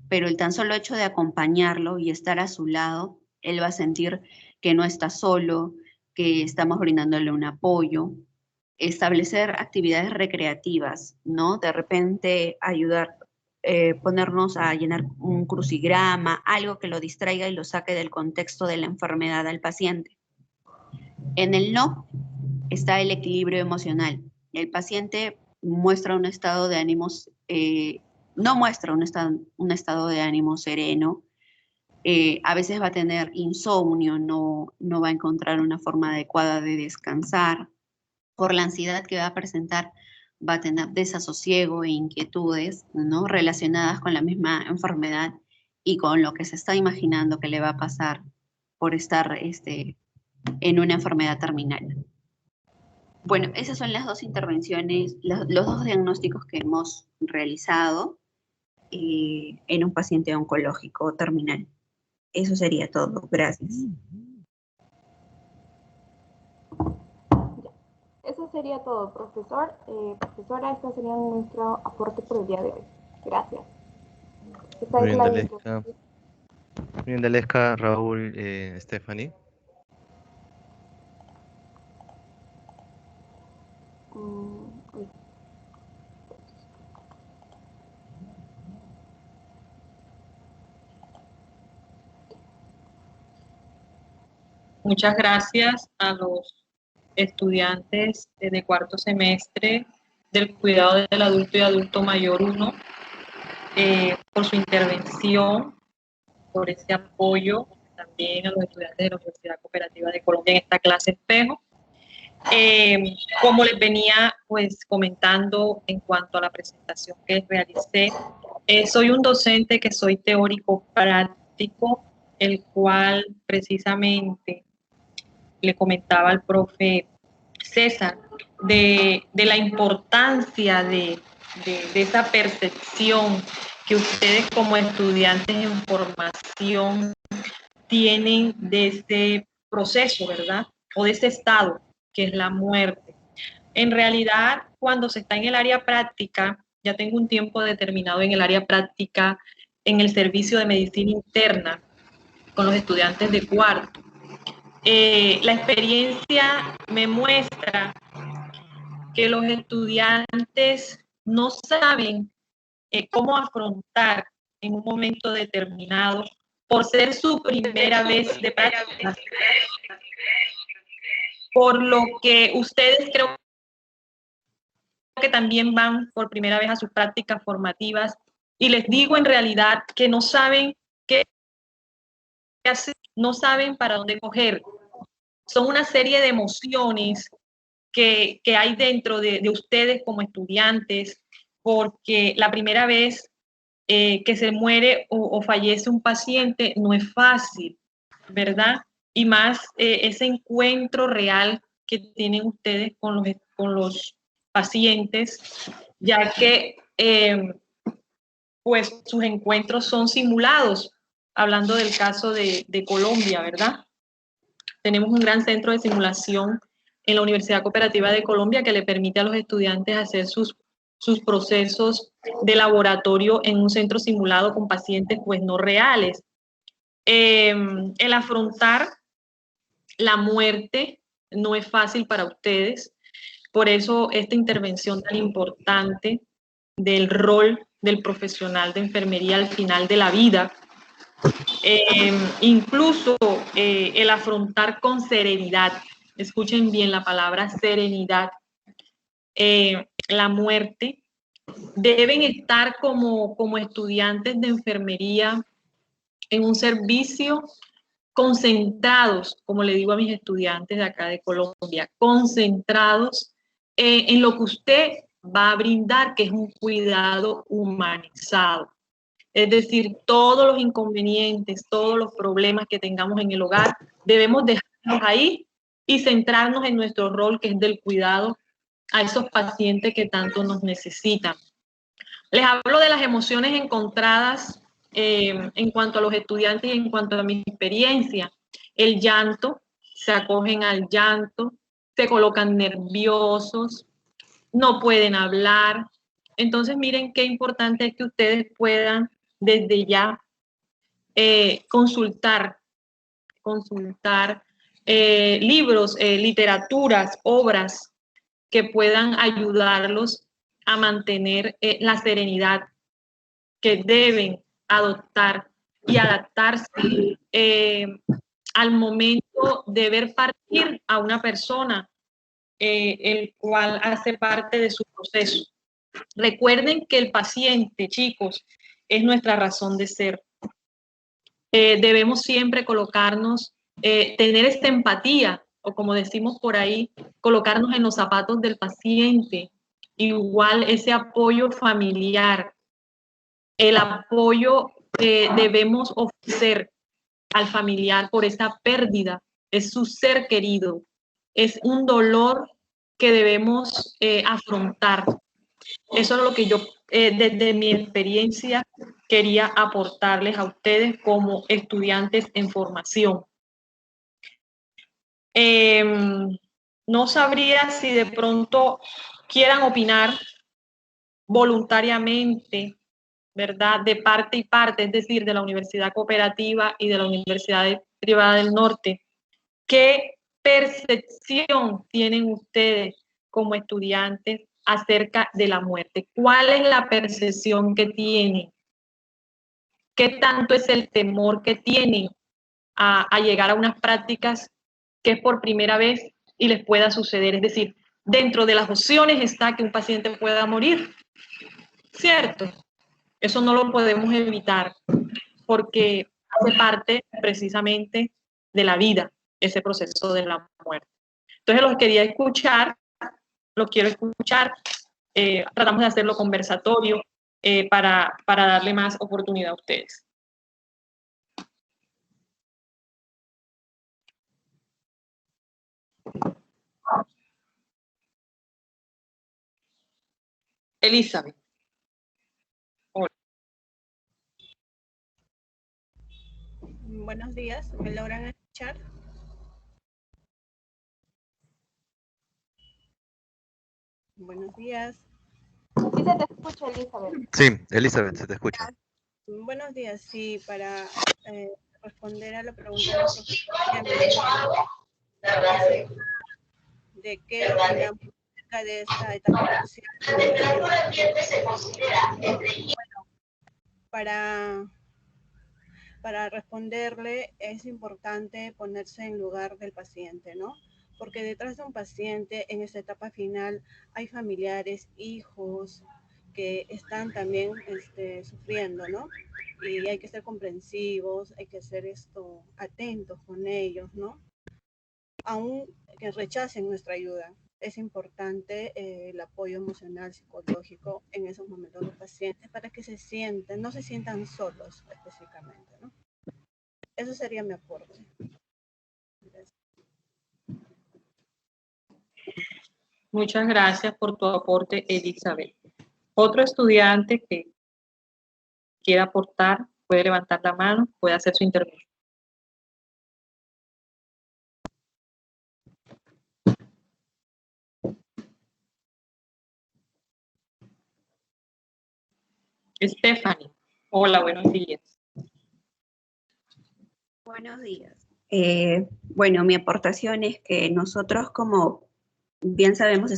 pero el tan solo hecho de acompañarlo y estar a su lado, él va a sentir que no está solo, que estamos brindándole un apoyo. Establecer actividades recreativas, ¿no? De repente ayudar, ponernos a llenar un crucigrama, algo que lo distraiga y lo saque del contexto de la enfermedad al paciente. En el no está el equilibrio emocional. El paciente muestra un estado de ánimos, no muestra un estado de ánimo sereno, a veces va a tener insomnio, no va a encontrar una forma adecuada de descansar. Por la ansiedad que va a presentar, va a tener desasosiego e inquietudes, ¿no? Relacionadas con la misma enfermedad y con lo que se está imaginando que le va a pasar por estar en una enfermedad terminal. Bueno, esas son las dos intervenciones, los dos diagnósticos que hemos realizado en un paciente oncológico terminal. Eso sería todo. Gracias. Eso sería todo, profesor. Profesora, este sería nuestro aporte por el día de hoy. Gracias. Muy bien, Dalesca. Muy bien, Dalesca, Raúl, Stephanie. Muchas gracias a los estudiantes de cuarto semestre del cuidado del adulto y adulto mayor 1 por su intervención, por ese apoyo, también a los estudiantes de la Universidad Cooperativa de Colombia en esta clase espejo. Como les venía pues comentando en cuanto a la presentación que realicé, soy un docente que soy teórico práctico, el cual precisamente le comentaba al profe César de la importancia de esa percepción que ustedes como estudiantes en formación tienen de ese proceso, ¿verdad? O de ese estado que es la muerte. En realidad, cuando se está en el área práctica, ya tengo un tiempo determinado en el área práctica en el servicio de medicina interna con los estudiantes de cuarto. La experiencia me muestra que los estudiantes no saben cómo afrontar en un momento determinado por ser su primera vez de práctica. Por lo que ustedes creo que también van por primera vez a sus prácticas formativas y les digo en realidad que no saben qué hacer, no saben para dónde coger. Son una serie de emociones que hay dentro de ustedes como estudiantes, porque la primera vez que se muere o fallece un paciente no es fácil, ¿verdad? Y más ese encuentro real que tienen ustedes con los pacientes, ya que pues sus encuentros son simulados, hablando del caso de Colombia, ¿verdad? Tenemos un gran centro de simulación en la Universidad Cooperativa de Colombia que le permite a los estudiantes hacer sus procesos de laboratorio en un centro simulado con pacientes pues no reales. El afrontar la muerte no es fácil para ustedes. Por eso esta intervención tan importante del rol del profesional de enfermería al final de la vida, incluso el afrontar con serenidad, escuchen bien la palabra serenidad, la muerte, deben estar como estudiantes de enfermería en un servicio concentrados, como le digo a mis estudiantes de acá de Colombia, concentrados en lo que usted va a brindar, que es un cuidado humanizado. Es decir, todos los inconvenientes, todos los problemas que tengamos en el hogar, debemos dejarlos ahí y centrarnos en nuestro rol, que es del cuidado a esos pacientes que tanto nos necesitan. Les hablo de las emociones encontradas en cuanto a los estudiantes y en cuanto a mi experiencia. El llanto, se acogen al llanto, se colocan nerviosos, no pueden hablar. Entonces, miren qué importante es que ustedes puedan desde ya consultar libros, literaturas, obras que puedan ayudarlos a mantener la serenidad que deben adoptar y adaptarse al momento de ver partir a una persona, el cual hace parte de su proceso. Recuerden que el paciente, chicos, es nuestra razón de ser. Debemos siempre colocarnos, tener esta empatía, o como decimos por ahí, colocarnos en los zapatos del paciente, igual ese apoyo familiar, el apoyo que debemos ofrecer al familiar por esa pérdida, es su ser querido, es un dolor que debemos afrontar. Eso es lo que yo, desde mi experiencia, quería aportarles a ustedes como estudiantes en formación. No sabría si de pronto quieran opinar voluntariamente, ¿verdad? De parte y parte, es decir, de la Universidad Cooperativa y de la Universidad Privada del Norte. ¿Qué percepción tienen ustedes como estudiantes acerca de la muerte? ¿Cuál es la percepción que tienen? ¿Qué tanto es el temor que tienen a llegar a unas prácticas que es por primera vez y les pueda suceder? Es decir, dentro de las opciones está que un paciente pueda morir, ¿cierto? Eso no lo podemos evitar porque hace parte precisamente de la vida, ese proceso de la muerte. Entonces los quería escuchar, los quiero escuchar, tratamos de hacerlo conversatorio para darle más oportunidad a ustedes. Elizabeth. Hola. Buenos días, ¿me logran escuchar? Buenos días. Sí se te escucha, Elizabeth. Sí, Elizabeth, se te escucha. Buenos días, sí, para responder a la pregunta de qué opinamos acerca de esta etapa crucial. Bueno, para responderle es importante ponerse en lugar del paciente, ¿no? Porque detrás de un paciente en esta etapa final hay familiares, hijos que están también sufriendo, ¿no? Y hay que ser comprensivos, hay que ser atentos con ellos, ¿no? Aún que rechacen nuestra ayuda, es importante el apoyo emocional, psicológico en esos momentos de los pacientes para que no se sientan solos específicamente, ¿no? Eso sería mi aporte. Gracias. Muchas gracias por tu aporte, Elizabeth. Otro estudiante que quiera aportar puede levantar la mano, puede hacer su intervención. Stephanie, hola, buenos días. Buenos días. Bueno, mi aportación es que nosotros, como bien sabemos,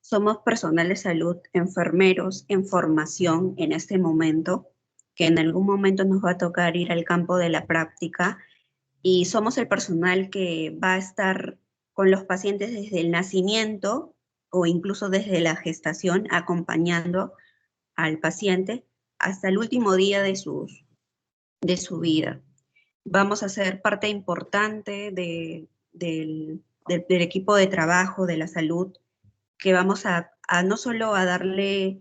somos personal de salud, enfermeros en formación en este momento, que en algún momento nos va a tocar ir al campo de la práctica, y somos el personal que va a estar con los pacientes desde el nacimiento o incluso desde la gestación, acompañando al paciente hasta el último día de su vida. Vamos a ser parte importante del equipo de trabajo de la salud, que vamos a no solo a darle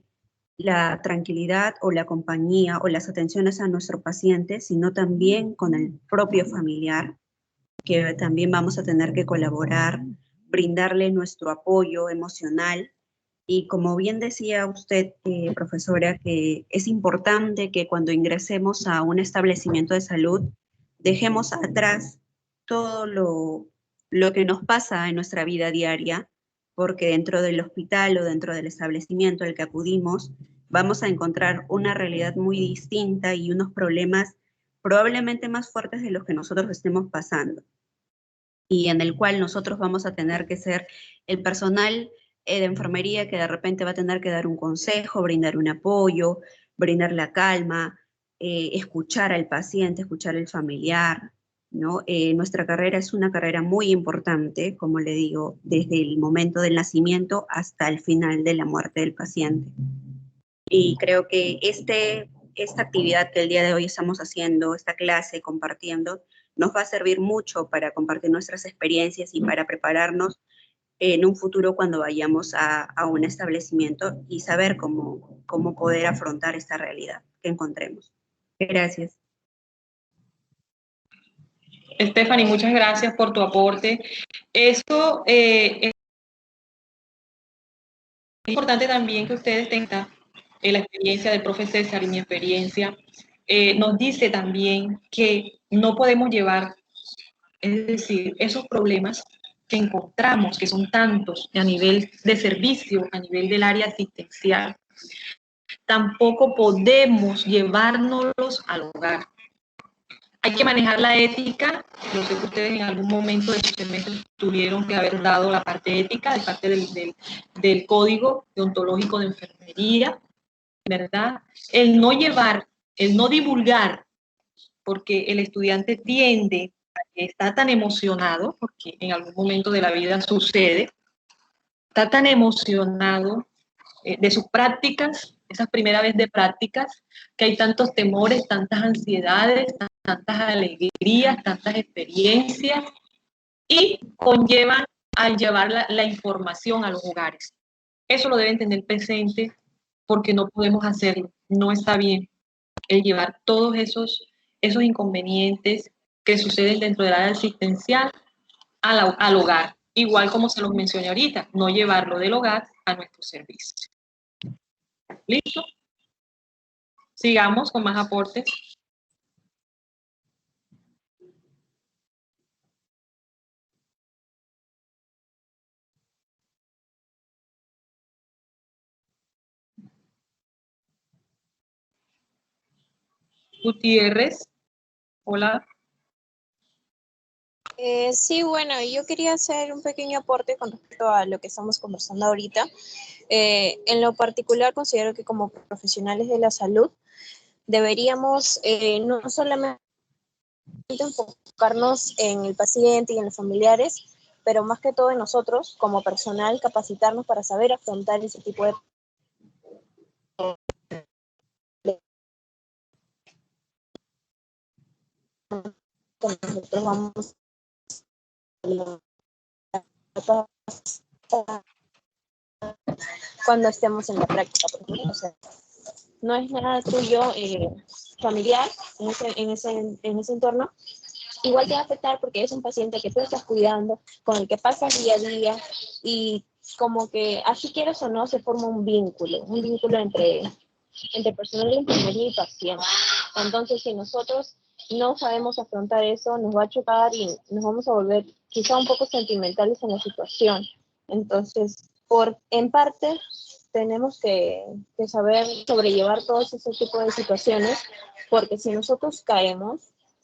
la tranquilidad o la compañía o las atenciones a nuestro paciente, sino también con el propio familiar, que también vamos a tener que colaborar, brindarle nuestro apoyo emocional. Y como bien decía usted, profesora, que es importante que cuando ingresemos a un establecimiento de salud, dejemos atrás todo lo que nos pasa en nuestra vida diaria, porque dentro del hospital o dentro del establecimiento al que acudimos, vamos a encontrar una realidad muy distinta y unos problemas probablemente más fuertes de los que nosotros estemos pasando, y en el cual nosotros vamos a tener que ser el personal de enfermería que de repente va a tener que dar un consejo, brindar un apoyo, brindar la calma, escuchar al paciente, escuchar al familiar, ¿no? Nuestra carrera es una carrera muy importante, como le digo, desde el momento del nacimiento hasta el final de la muerte del paciente. Y creo que esta actividad que el día de hoy estamos haciendo, esta clase, compartiendo, nos va a servir mucho para compartir nuestras experiencias y para prepararnos en un futuro cuando vayamos a un establecimiento y saber cómo poder afrontar esta realidad que encontremos. Gracias. Stephanie, muchas gracias por tu aporte. Esto es importante también que ustedes tengan la experiencia del profe César y mi experiencia. Nos dice también que no podemos llevar, es decir, esos problemas que encontramos, que son tantos a nivel de servicio, a nivel del área asistencial, tampoco podemos llevárnoslos al hogar. Hay que manejar la ética. Yo sé que ustedes en algún momento de su semestre tuvieron que haber dado la parte ética, de parte del código deontológico de enfermería, ¿verdad? El no llevar, el no divulgar, porque el estudiante tiende a que está tan emocionado, porque en algún momento de la vida sucede, está tan emocionado de sus prácticas, esas primeras veces de prácticas, que hay tantos temores, tantas ansiedades, tantas alegrías, tantas experiencias, y conllevan al llevar la información a los hogares. Eso lo deben tener presente, porque no podemos hacerlo, no está bien el llevar todos esos inconvenientes que suceden dentro del área asistencial al hogar, igual como se los mencioné ahorita, no llevarlo del hogar a nuestro servicio. ¿Listo? Sigamos con más aportes. Gutiérrez, hola. Sí, bueno, yo quería hacer un pequeño aporte con respecto a lo que estamos conversando ahorita. En lo particular, considero que como profesionales de la salud deberíamos no solamente enfocarnos en el paciente y en los familiares, pero más que todo en nosotros, como personal, capacitarnos para saber afrontar ese tipo de nosotros vamos cuando estemos en la práctica, porque, o sea, no es nada tuyo familiar en ese entorno, igual te va a afectar porque es un paciente que tú estás cuidando, con el que pasas día a día, y como que así quieras o no se forma un vínculo entre personal de enfermería y paciente. Entonces, si nosotros no sabemos afrontar eso, nos va a chocar y nos vamos a volver quizá un poco sentimentales en la situación. Entonces, en parte, tenemos que saber sobrellevar todos esos tipos de situaciones, porque si nosotros caemos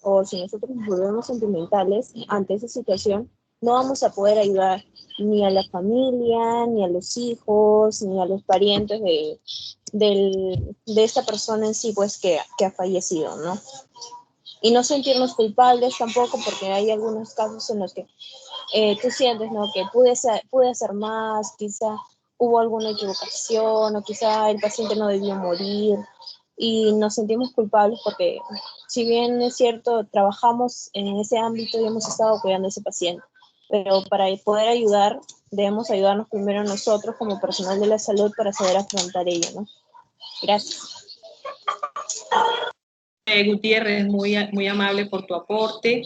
o si nosotros nos volvemos sentimentales ante esa situación, no vamos a poder ayudar ni a la familia, ni a los hijos, ni a los parientes de esta persona en sí, pues, que ha fallecido, ¿no? Y no sentirnos culpables tampoco, porque hay algunos casos en los que tú sientes, ¿no? Que pude hacer más, quizá hubo alguna equivocación, o quizá el paciente no debió morir, y nos sentimos culpables porque, si bien es cierto, trabajamos en ese ámbito y hemos estado cuidando a ese paciente, pero para poder ayudar, debemos ayudarnos primero nosotros como personal de la salud para saber afrontar ello, ¿no? Gracias. Gutiérrez, muy amable por tu aporte.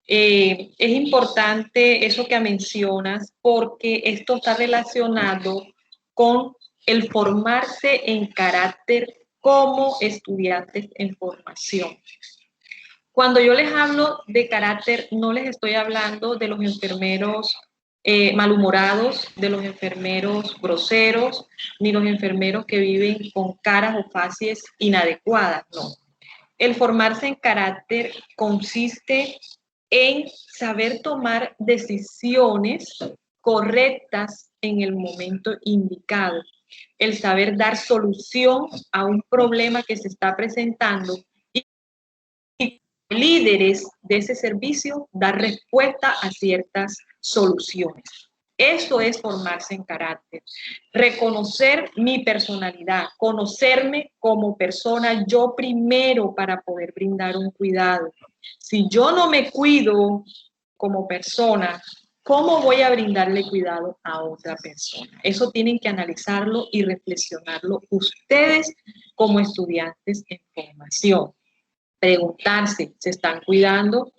Es importante eso que mencionas porque esto está relacionado con el formarse en carácter como estudiantes en formación. Cuando yo les hablo de carácter, no les estoy hablando de los enfermeros malhumorados, de los enfermeros groseros, ni los enfermeros que viven con caras o facies inadecuadas, no. El formarse en carácter consiste en saber tomar decisiones correctas en el momento indicado, el saber dar solución a un problema que se está presentando y líderes de ese servicio dar respuesta a ciertas soluciones. Eso es formarse en carácter. Reconocer mi personalidad, conocerme como persona yo primero para poder brindar un cuidado. Si yo no me cuido como persona, ¿cómo voy a brindarle cuidado a otra persona? Eso tienen que analizarlo y reflexionarlo ustedes como estudiantes en formación. Preguntarse, ¿se están cuidando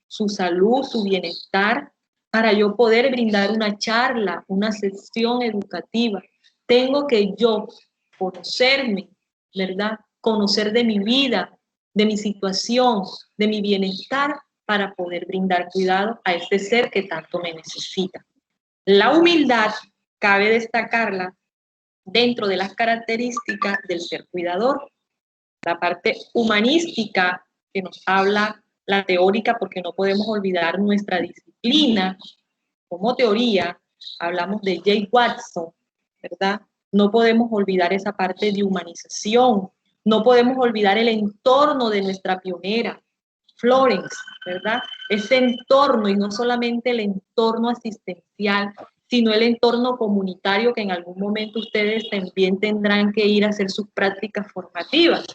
su salud, su bienestar? Para yo poder brindar una charla, una sesión educativa, tengo que yo conocerme, ¿verdad? Conocer de mi vida, de mi situación, de mi bienestar, para poder brindar cuidado a este ser que tanto me necesita. La humildad, cabe destacarla dentro de las características del ser cuidador. La parte humanística que nos habla la teórica, porque no podemos olvidar nuestra disciplina como teoría, hablamos de Jay Watson, ¿verdad? No podemos olvidar esa parte de humanización, no podemos olvidar el entorno de nuestra pionera, Florence, ¿verdad? Ese entorno, y no solamente el entorno asistencial, sino el entorno comunitario que en algún momento ustedes también tendrán que ir a hacer sus prácticas formativas,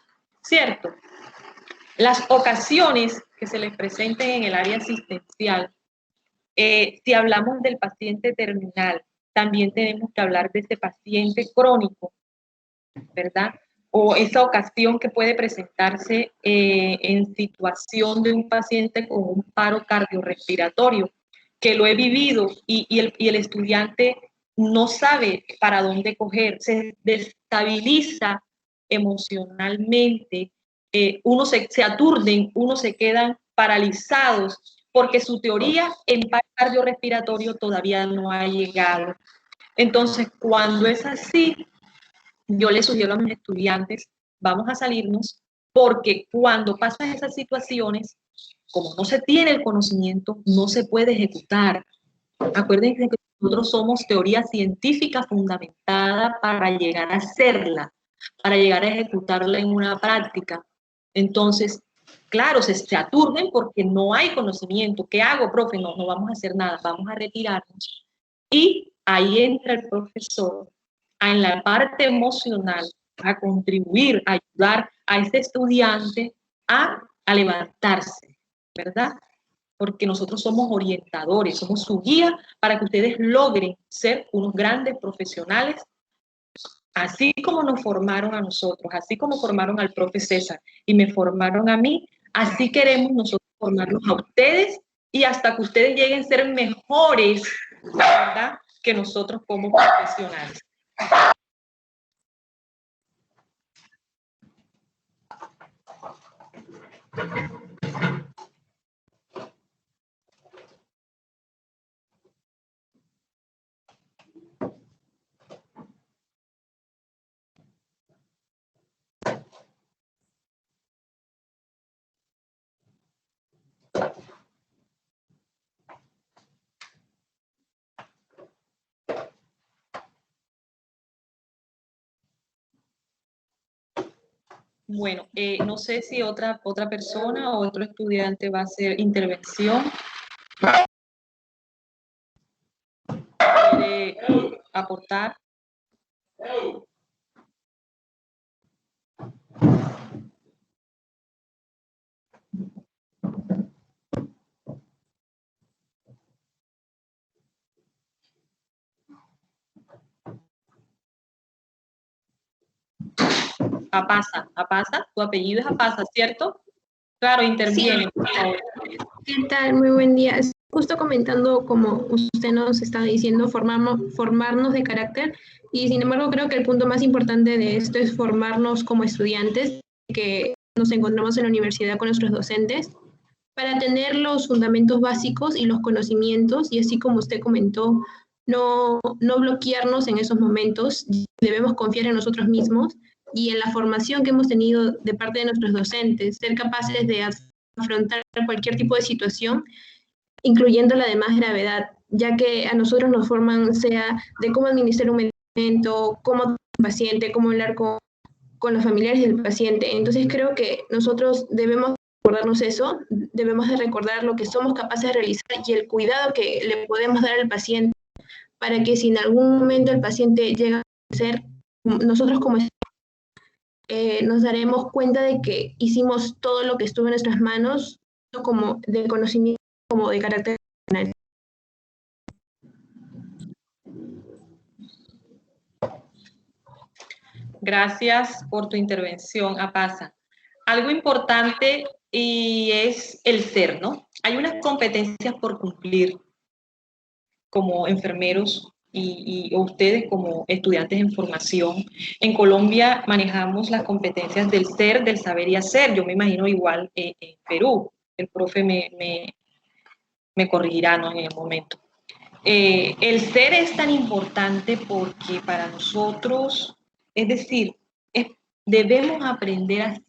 ¿cierto? Las ocasiones que se les presenten en el área asistencial, si hablamos del paciente terminal, también tenemos que hablar de ese paciente crónico, ¿verdad? O esa ocasión que puede presentarse en situación de un paciente con un paro cardiorrespiratorio, que lo he vivido y el estudiante no sabe para dónde coger, se destabiliza emocionalmente, uno se aturden, uno se quedan paralizados porque su teoría en paro cardiorrespiratorio todavía no ha llegado. Entonces, cuando es así, yo les sugiero a mis estudiantes, vamos a salirnos, porque cuando pasan esas situaciones, como no se tiene el conocimiento, no se puede ejecutar. Acuérdense que nosotros somos teoría científica fundamentada para llegar a hacerla, para llegar a ejecutarla en una práctica. Entonces, claro, se aturden porque no hay conocimiento. ¿Qué hago, profe? No, no vamos a hacer nada, vamos a retirarnos. Y ahí entra el profesor en la parte emocional a contribuir, a ayudar a ese estudiante a levantarse, ¿verdad? Porque nosotros somos orientadores, somos su guía para que ustedes logren ser unos grandes profesionales, así como nos formaron a nosotros, así como formaron al profe César y me formaron a mí, así queremos nosotros formarlos a ustedes y hasta que ustedes lleguen a ser mejores, ¿verdad?, que nosotros como profesionales. Bueno, no sé si otra persona o otro estudiante va a hacer intervención. ¿Quiere aportar? Apasa, tu apellido es Apasa, ¿cierto? Claro, interviene, por favor. ¿Qué tal? Muy buen día. Justo comentando, como usted nos está diciendo, formarnos de carácter, y sin embargo creo que el punto más importante de esto es formarnos como estudiantes, que nos encontramos en la universidad con nuestros docentes, para tener los fundamentos básicos y los conocimientos, y así como usted comentó, no bloquearnos en esos momentos, debemos confiar en nosotros mismos y en la formación que hemos tenido de parte de nuestros docentes, ser capaces de afrontar cualquier tipo de situación, incluyendo la de más gravedad, ya que a nosotros nos forman sea de cómo administrar un medicamento, cómo tratar a un paciente, cómo hablar con los familiares del paciente. Entonces creo que nosotros debemos recordarnos eso, debemos de recordar lo que somos capaces de realizar y el cuidado que le podemos dar al paciente, para que si en algún momento el paciente llega a ser, nosotros como nos daremos cuenta de que hicimos todo lo que estuvo en nuestras manos, como de conocimiento como de carácter personal. Gracias por tu intervención, Apasa. Algo importante y es el ser, ¿no? Hay unas competencias por cumplir como enfermeros y ustedes como estudiantes en formación. En Colombia manejamos las competencias del ser, del saber y hacer. Yo me imagino igual en Perú. El profe me corregirá, ¿no?, en el momento. El ser es tan importante porque para nosotros, es decir, debemos aprender a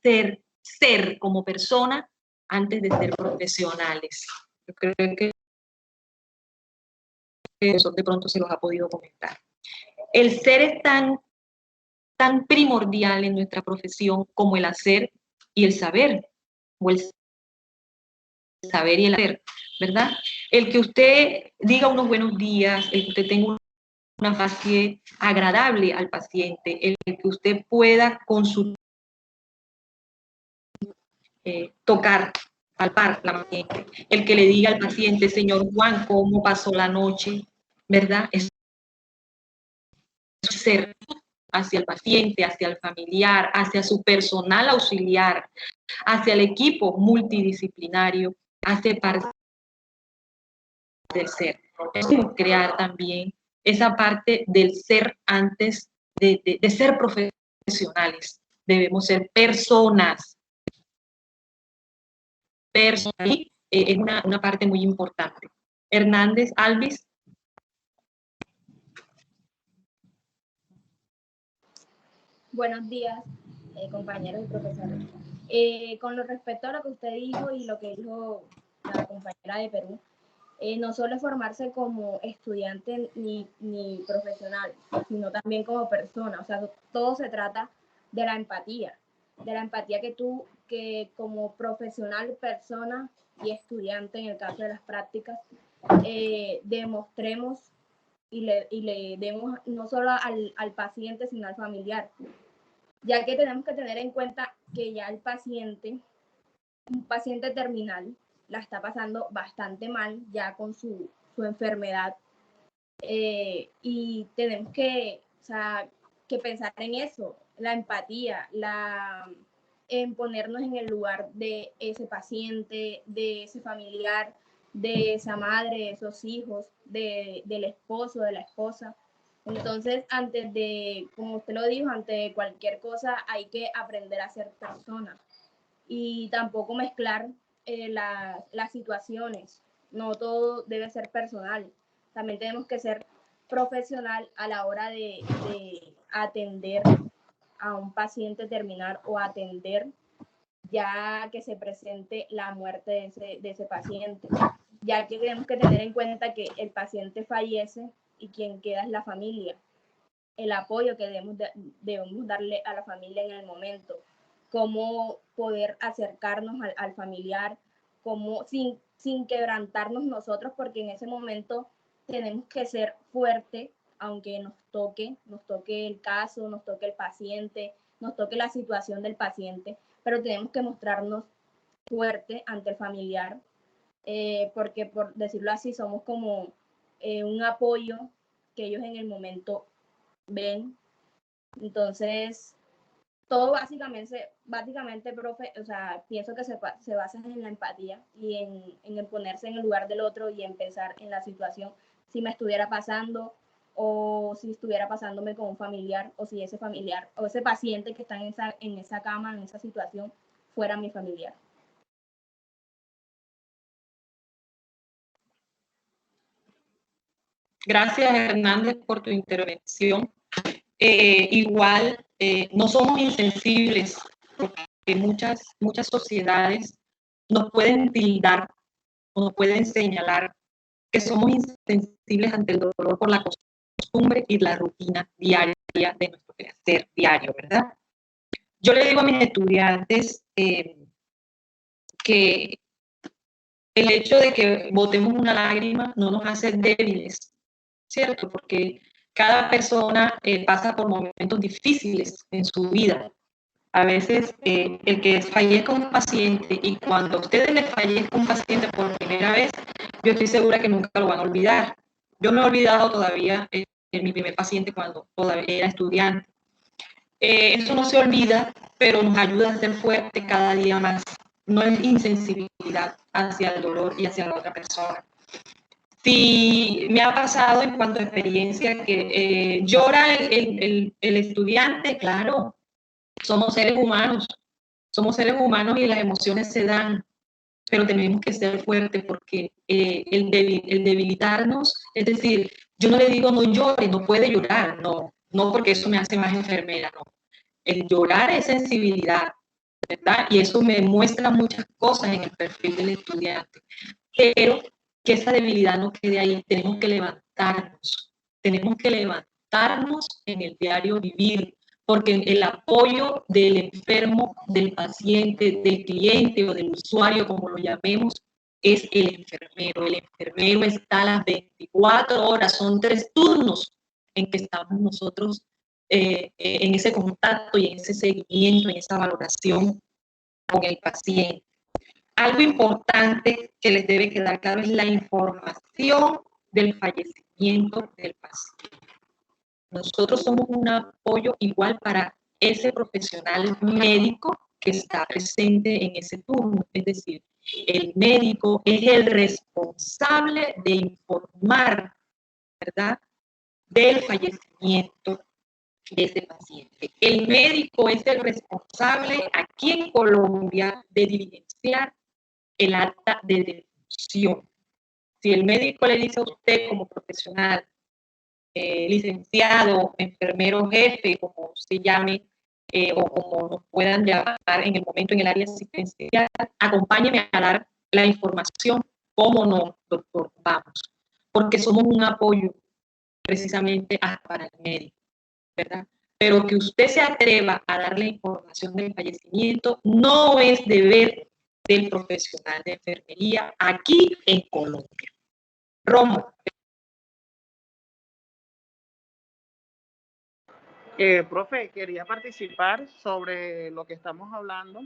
ser como persona antes de ser profesionales. Yo creo que eso de pronto se los ha podido comentar. El ser es tan primordial en nuestra profesión como el hacer y el saber, o el saber y el hacer, ¿verdad? El que usted diga unos buenos días, el que usted tenga una fase agradable al paciente, el que usted pueda consultar, tocar, palpar la paciente, el que le diga al paciente, señor Juan, cómo pasó la noche, ¿verdad? Es ser hacia el paciente, hacia el familiar, hacia su personal auxiliar, hacia el equipo multidisciplinario, hace parte del ser. Debemos crear también esa parte del ser antes de ser profesionales. Debemos ser personas. Es una parte muy importante. Hernández, Alvis. Buenos días, compañeros y profesores. Con lo respecto a lo que usted dijo y lo que dijo la compañera de Perú, no solo es formarse como estudiante ni profesional, sino también como persona. O sea, todo se trata de la empatía que como profesional, persona y estudiante, en el caso de las prácticas, demostremos y le demos no solo al paciente, sino al familiar, ya que tenemos que tener en cuenta que ya el paciente, un paciente terminal, la está pasando bastante mal ya con su enfermedad, y tenemos que pensar en eso, la empatía, en ponernos en el lugar de ese paciente, de ese familiar, de esa madre, de esos hijos, del esposo, de la esposa. Entonces, como usted lo dijo, ante cualquier cosa hay que aprender a ser persona y tampoco mezclar las situaciones. No todo debe ser personal. También tenemos que ser profesional a la hora de atender a un paciente terminal o atender ya que se presente la muerte de ese paciente, ya que tenemos que tener en cuenta que el paciente fallece y quien queda es la familia, el apoyo que debemos darle a la familia en el momento, cómo poder acercarnos al familiar, cómo sin quebrantarnos nosotros, porque en ese momento tenemos que ser fuertes, aunque nos toque el caso, nos toque el paciente, nos toque la situación del paciente, pero tenemos que mostrarnos fuertes ante el familiar, porque por decirlo así, somos como un apoyo que ellos en el momento ven. Entonces, todo básicamente, profe, o sea, pienso que se basa en la empatía y en el ponerse en el lugar del otro y en pensar en la situación, si me estuviera pasando o si estuviera pasándome con un familiar, o si ese familiar o ese paciente que está en esa cama, en esa situación, fuera mi familiar. Gracias, Hernández, por tu intervención. Igual, no somos insensibles, porque muchas sociedades nos pueden tildar o nos pueden señalar que somos insensibles ante el dolor por la costumbre y la rutina diaria de nuestro quehacer diario, ¿verdad? Yo le digo a mis estudiantes que el hecho de que botemos una lágrima no nos hace débiles, ¿cierto? Porque cada persona pasa por momentos difíciles en su vida. A veces el que fallezca un paciente, y cuando a ustedes les fallezca un paciente por primera vez, yo estoy segura que nunca lo van a olvidar. Yo no he olvidado todavía mi primer paciente cuando todavía era estudiante. Eso no se olvida, pero nos ayuda a ser fuertes cada día más. No es insensibilidad hacia el dolor y hacia la otra persona. Sí, me ha pasado en cuanto a experiencia que llora el estudiante, claro, somos seres humanos y las emociones se dan, pero tenemos que ser fuertes porque el debilitarnos, es decir, yo no le digo no llore, no puede llorar, no porque eso me hace más enfermera, no. El llorar es sensibilidad, ¿verdad? Y eso me muestra muchas cosas en el perfil del estudiante, pero que esa debilidad no quede ahí, tenemos que levantarnos en el diario vivir, porque el apoyo del enfermo, del paciente, del cliente o del usuario, como lo llamemos, es el enfermero. El enfermero está a las 24 horas, son 3 turnos en que estamos nosotros en ese contacto y en ese seguimiento, en esa valoración con el paciente. Algo importante que les debe quedar claro es la información del fallecimiento del paciente. Nosotros somos un apoyo igual para ese profesional médico que está presente en ese turno. Es decir, el médico es el responsable de informar, ¿verdad?, del fallecimiento de ese paciente. El médico es el responsable aquí en Colombia de diligenciar el acta de defunción. Si el médico le dice a usted como profesional, licenciado, enfermero jefe, como se llame, o como nos puedan llamar en el momento en el área asistencial, acompáñeme a dar la información. ¿Cómo no, doctor? Vamos, porque somos un apoyo precisamente para el médico, ¿verdad? Pero que usted se atreva a dar la información del fallecimiento no es deber del profesional de enfermería aquí en Colombia. Romo. Profe, quería participar sobre lo que estamos hablando.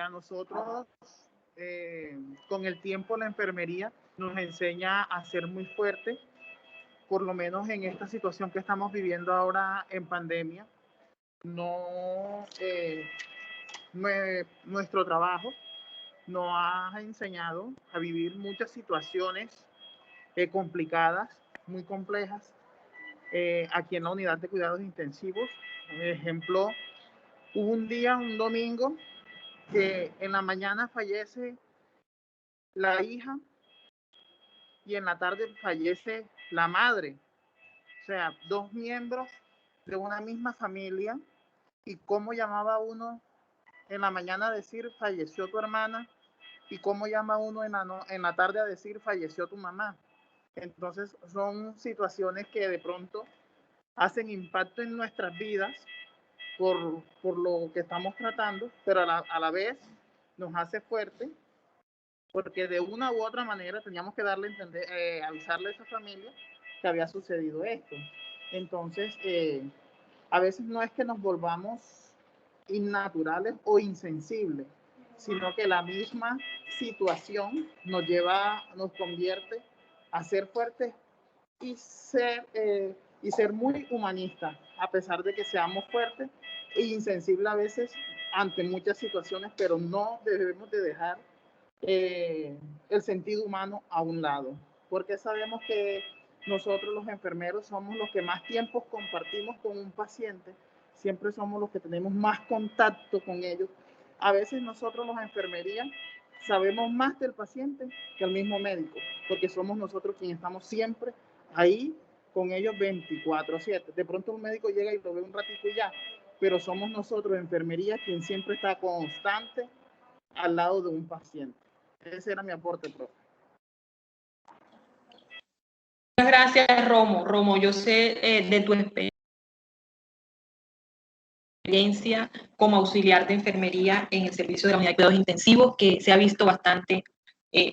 A nosotros, con el tiempo, la enfermería nos enseña a ser muy fuertes, por lo menos en esta situación que estamos viviendo ahora en pandemia. Nuestro trabajo nos ha enseñado a vivir muchas situaciones complicadas, muy complejas, aquí en la unidad de cuidados intensivos. Por ejemplo, hubo un día, un domingo, que en la mañana fallece la hija y en la tarde fallece la madre. O sea, 2 miembros de una misma familia. ¿Y cómo llamaba uno en la mañana a decir falleció tu hermana? ¿Y cómo llama uno en la tarde a decir falleció tu mamá? Entonces son situaciones que de pronto hacen impacto en nuestras vidas por lo que estamos tratando, pero a la vez nos hace fuerte, porque de una u otra manera teníamos que darle a entender, avisarle a esa familia que había sucedido esto. Entonces, a veces no es que nos volvamos innaturales o insensibles, sino que la misma situación nos convierte a ser fuertes y ser muy humanistas, a pesar de que seamos fuertes e insensibles a veces ante muchas situaciones, pero no debemos de dejar el sentido humano a un lado, porque sabemos que nosotros los enfermeros somos los que más tiempo compartimos con un paciente, siempre somos los que tenemos más contacto con ellos. A veces nosotros los enfermería sabemos más del paciente que el mismo médico, porque somos nosotros quienes estamos siempre ahí con ellos 24/7. De pronto un médico llega y lo ve un ratito y ya, pero somos nosotros, enfermería, quien siempre está constante al lado de un paciente. Ese era mi aporte, profe. Muchas gracias, Romo. Romo, yo sé de tu experiencia como auxiliar de enfermería en el servicio de la unidad de cuidados intensivos, que se ha visto bastante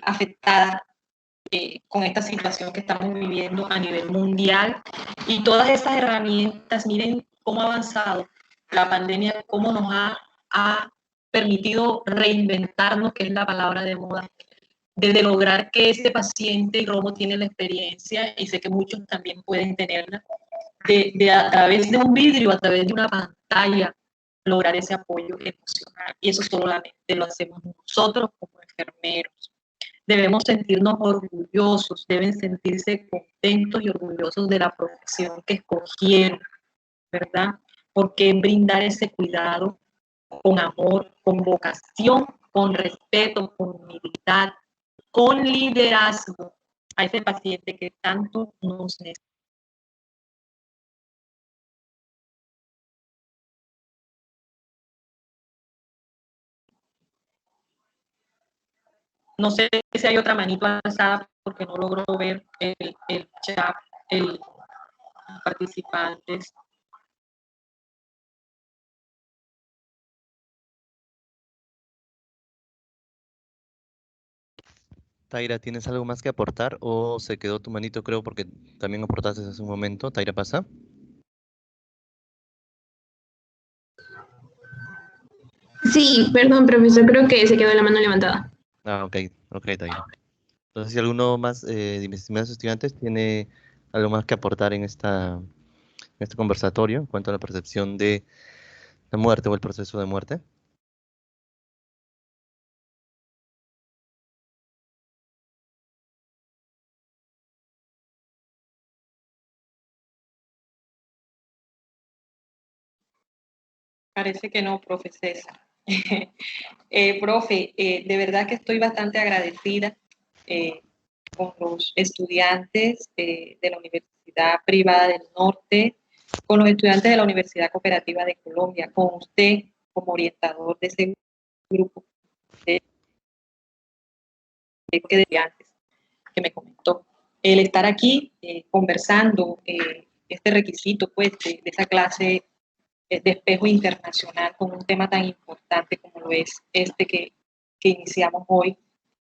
afectada con esta situación que estamos viviendo a nivel mundial. Y todas estas herramientas, miren cómo ha avanzado la pandemia, cómo nos ha permitido reinventarnos, que es la palabra de moda, de lograr que este paciente, y Romo tiene la experiencia, y sé que muchos también pueden tenerla, de a través de un vidrio, a través de una pantalla, lograr ese apoyo emocional. Y eso solamente lo hacemos nosotros como enfermeros. Debemos sentirnos orgullosos, deben sentirse contentos y orgullosos de la profesión que escogieron, ¿verdad? Porque brindar ese cuidado con amor, con vocación, con respeto, con humildad, con liderazgo a ese paciente que tanto nos necesita. No sé si hay otra manito alzada porque no logro ver el chat, el participantes. Taira, ¿tienes algo más que aportar o se quedó tu manito, creo, porque también aportaste hace un momento? Taira, pasa. Sí, perdón, profesor, creo que se quedó la mano levantada. Ah, ok, Taira. Entonces, si alguno más de mis estimados estudiantes tiene algo más que aportar en este conversatorio en cuanto a la percepción de la muerte o el proceso de muerte. Parece que no, profe César. Profe, de verdad que estoy bastante agradecida con los estudiantes de la Universidad Privada del Norte, con los estudiantes de la Universidad Cooperativa de Colombia, con usted como orientador de ese grupo de estudiantes que me comentó. El estar aquí conversando, este requisito pues, de esa clase de espejo internacional con un tema tan importante como lo es este que iniciamos hoy,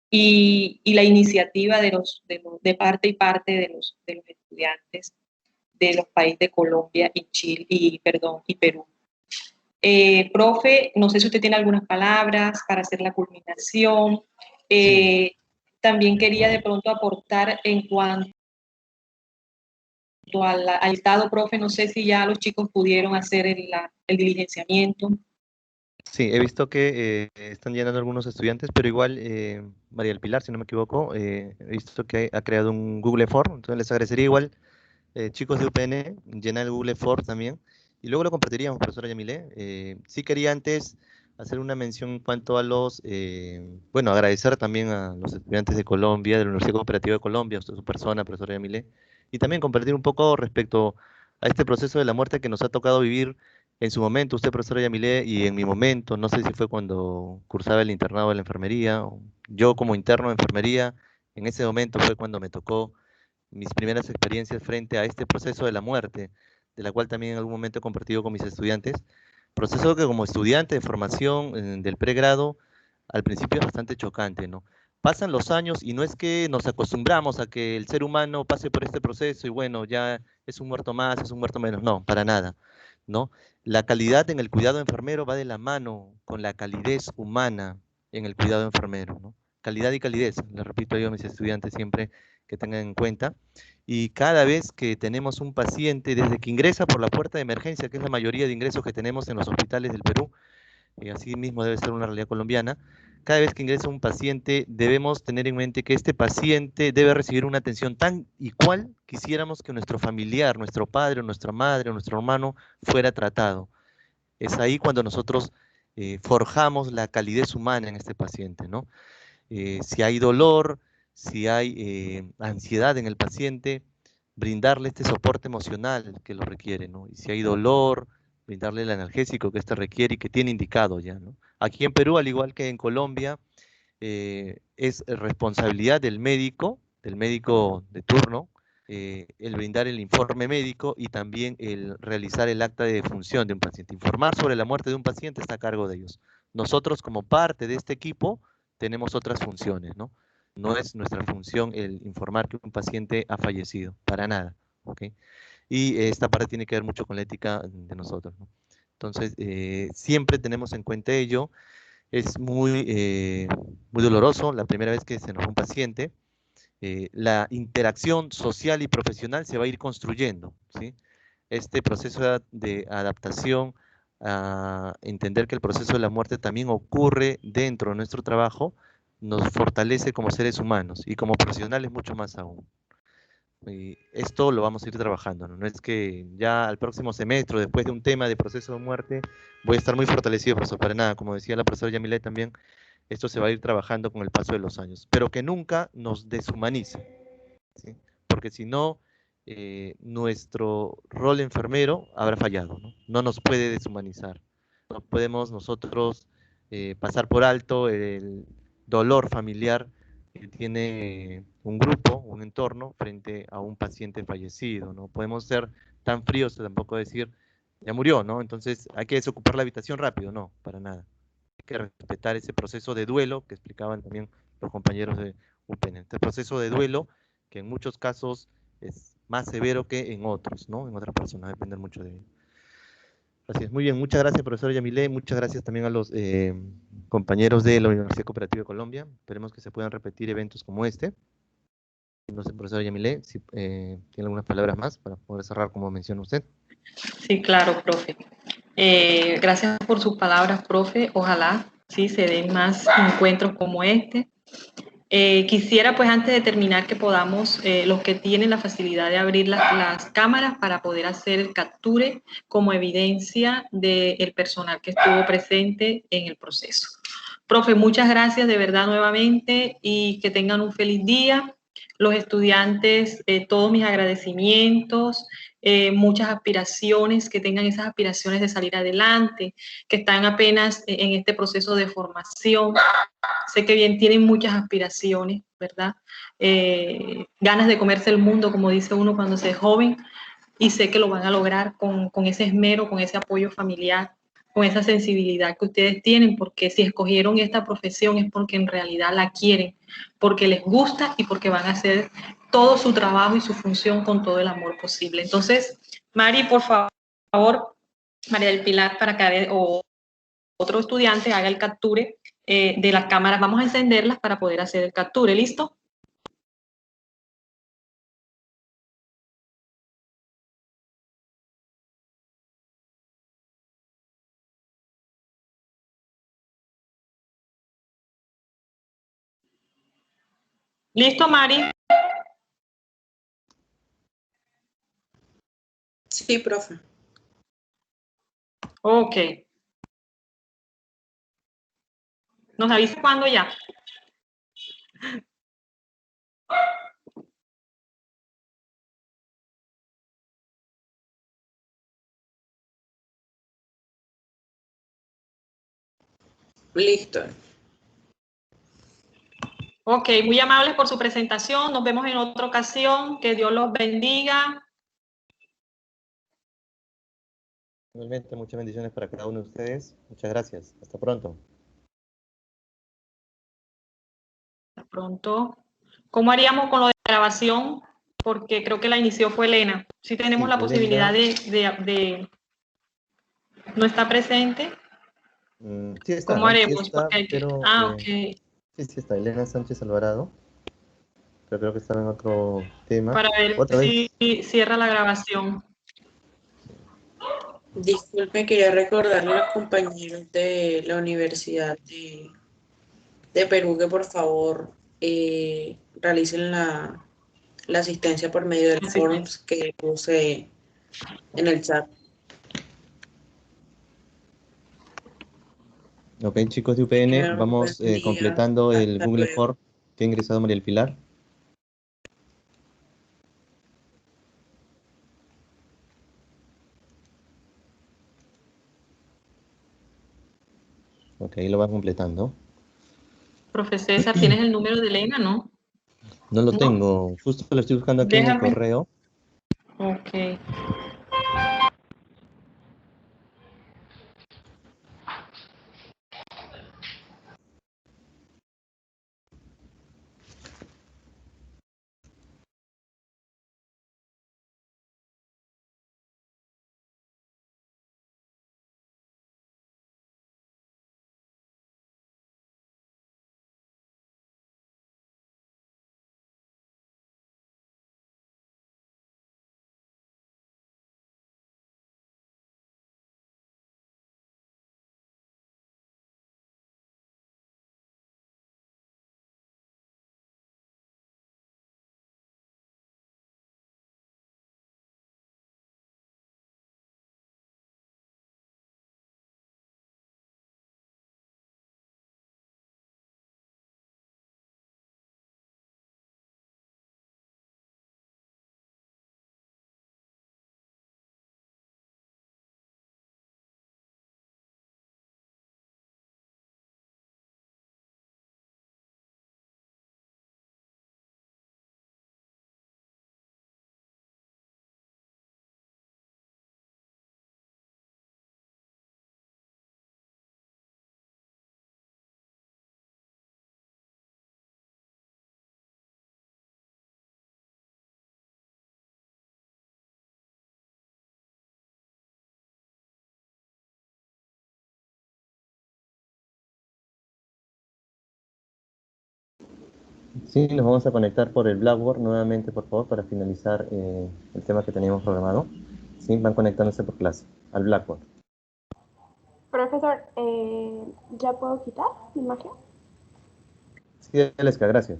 y la iniciativa de parte y parte de los estudiantes de los países de Colombia y Chile y Perú. Profe, no sé si usted tiene algunas palabras para hacer la culminación. Sí. También quería de pronto aportar en cuanto al estado, profe, no sé si ya los chicos pudieron hacer el diligenciamiento. Sí, he visto que están llenando algunos estudiantes, pero igual María del Pilar, si no me equivoco, he visto que ha creado un Google Form, entonces les agradecería igual, chicos de UPN, llenar el Google Form también, y luego lo compartiríamos, profesora Yamile. Sí quería antes hacer una mención en cuanto a bueno, agradecer también a los estudiantes de Colombia, de la Universidad Cooperativa de Colombia, a usted, su persona, profesora Yamile, y también compartir un poco respecto a este proceso de la muerte que nos ha tocado vivir en su momento, usted, profesora Yamile, y en mi momento, no sé si fue cuando cursaba el internado de la enfermería, o yo como interno de enfermería, en ese momento fue cuando me tocó mis primeras experiencias frente a este proceso de la muerte, de la cual también en algún momento he compartido con mis estudiantes, Proceso que como estudiante de formación del pregrado, al principio es bastante chocante, ¿no? Pasan los años y no es que nos acostumbramos a que el ser humano pase por este proceso y bueno, ya es un muerto más, es un muerto menos. No, para nada, ¿no? La calidad en el cuidado enfermero va de la mano con la calidez humana en el cuidado enfermero, ¿no? Calidad y calidez, le repito yo a mis estudiantes siempre que tengan en cuenta. Y cada vez que tenemos un paciente, desde que ingresa por la puerta de emergencia, que es la mayoría de ingresos que tenemos en los hospitales del Perú, y así mismo debe ser una realidad colombiana, cada vez que ingresa un paciente debemos tener en mente que este paciente debe recibir una atención tan igual quisiéramos que nuestro familiar, nuestro padre, nuestra madre, nuestro hermano fuera tratado. Es ahí cuando nosotros forjamos la calidez humana en este paciente, ¿no? Si hay dolor, si hay ansiedad en el paciente, brindarle este soporte emocional que lo requiere, ¿no? Y si hay dolor, brindarle el analgésico que este requiere y que tiene indicado ya, ¿no? Aquí en Perú, al igual que en Colombia, es responsabilidad del médico de turno, el brindar el informe médico y también el realizar el acta de defunción de un paciente. Informar sobre la muerte de un paciente está a cargo de ellos. Nosotros, como parte de este equipo, tenemos otras funciones, ¿no? No es nuestra función el informar que un paciente ha fallecido, para nada, ¿ok? Y esta parte tiene que ver mucho con la ética de nosotros, ¿no? Entonces, siempre tenemos en cuenta ello. Es muy doloroso la primera vez que se nos va un paciente. La interacción social y profesional se va a ir construyendo, ¿sí? Este proceso de adaptación a entender que el proceso de la muerte también ocurre dentro de nuestro trabajo, nos fortalece como seres humanos y como profesionales mucho más aún. Y esto lo vamos a ir trabajando, ¿no? No es que ya al próximo semestre, después de un tema de proceso de muerte, voy a estar muy fortalecido, profesor, para nada. Como decía la profesora Yamile también, esto se va a ir trabajando con el paso de los años, pero que nunca nos deshumanice, ¿sí? Porque si no, nuestro rol enfermero habrá fallado, ¿no? No nos puede deshumanizar. No podemos nosotros pasar por alto el dolor familiar que tiene un grupo, un entorno, frente a un paciente fallecido, ¿no? Podemos ser tan fríos, tampoco decir, ya murió, ¿no? Entonces hay que desocupar la habitación rápido, no, para nada. Hay que respetar ese proceso de duelo que explicaban también los compañeros de UPN. Este proceso de duelo que en muchos casos es más severo que en otros, ¿no? En otras personas, depende mucho de ello. Así es, muy bien, muchas gracias, profesor Yamile, muchas gracias también a los compañeros de la Universidad Cooperativa de Colombia. Esperemos que se puedan repetir eventos como este. No sé, profesor Yamile, si tiene algunas palabras más para poder cerrar como menciona usted. Sí, claro, profe. Gracias por sus palabras, profe. Ojalá sí se den más encuentros como este. Quisiera, pues, antes de terminar, que podamos, los que tienen la facilidad de abrir las cámaras para poder hacer el capture como evidencia del personal que estuvo presente en el proceso. Profe, muchas gracias de verdad nuevamente y que tengan un feliz día. Los estudiantes, todos mis agradecimientos, muchas aspiraciones, que tengan esas aspiraciones de salir adelante, que están apenas en este proceso de formación. Sé que bien tienen muchas aspiraciones, ¿verdad? Ganas de comerse el mundo, como dice uno cuando se es joven, y sé que lo van a lograr con ese esmero, con ese apoyo familiar, con esa sensibilidad que ustedes tienen, porque si escogieron esta profesión es porque en realidad la quieren, porque les gusta y porque van a hacer todo su trabajo y su función con todo el amor posible. Entonces, Mari, por favor, María del Pilar, para que otro estudiante haga el capture de las cámaras. Vamos a encenderlas para poder hacer el capture. ¿Listo? ¿Listo, Mari? Sí, profe. Ok. ¿Nos avisa cuándo ya? Listo. Ok, muy amables por su presentación. Nos vemos en otra ocasión. Que Dios los bendiga. Igualmente, muchas bendiciones para cada uno de ustedes. Muchas gracias. Hasta pronto. Hasta pronto. ¿Cómo haríamos con lo de grabación? Porque creo que la inició fue Elena. Si tenemos Sí, la posibilidad Elena. ¿No está presente? Sí está, ¿Cómo sí haremos? está, Porque hay que... pero Ah, ok. sí, sí está. Elena Sánchez Alvarado, pero creo que estaba en otro tema. Para ver Otra si vez. cierra la grabación. Disculpe, quería recordarle a los compañeros de la Universidad de Perú que por favor realicen la asistencia por medio del Así que, forms que puse en el chat. Ok, chicos de Que UPN, tengan un buen vamos día. completando el Hasta Google luego. Form que ha ingresado María del Pilar. Ok, lo van completando. profe César, ¿tienes el número de Elena, no? No lo ¿No? tengo, justo lo estoy buscando aquí en el Déjame. correo. Ok. Sí, nos vamos a conectar por el Blackboard nuevamente, por favor, para finalizar el tema que teníamos programado. Sí, van conectándose por clase al Blackboard. Profesor, ¿ya puedo quitar la imagen? Sí, Aleska, gracias.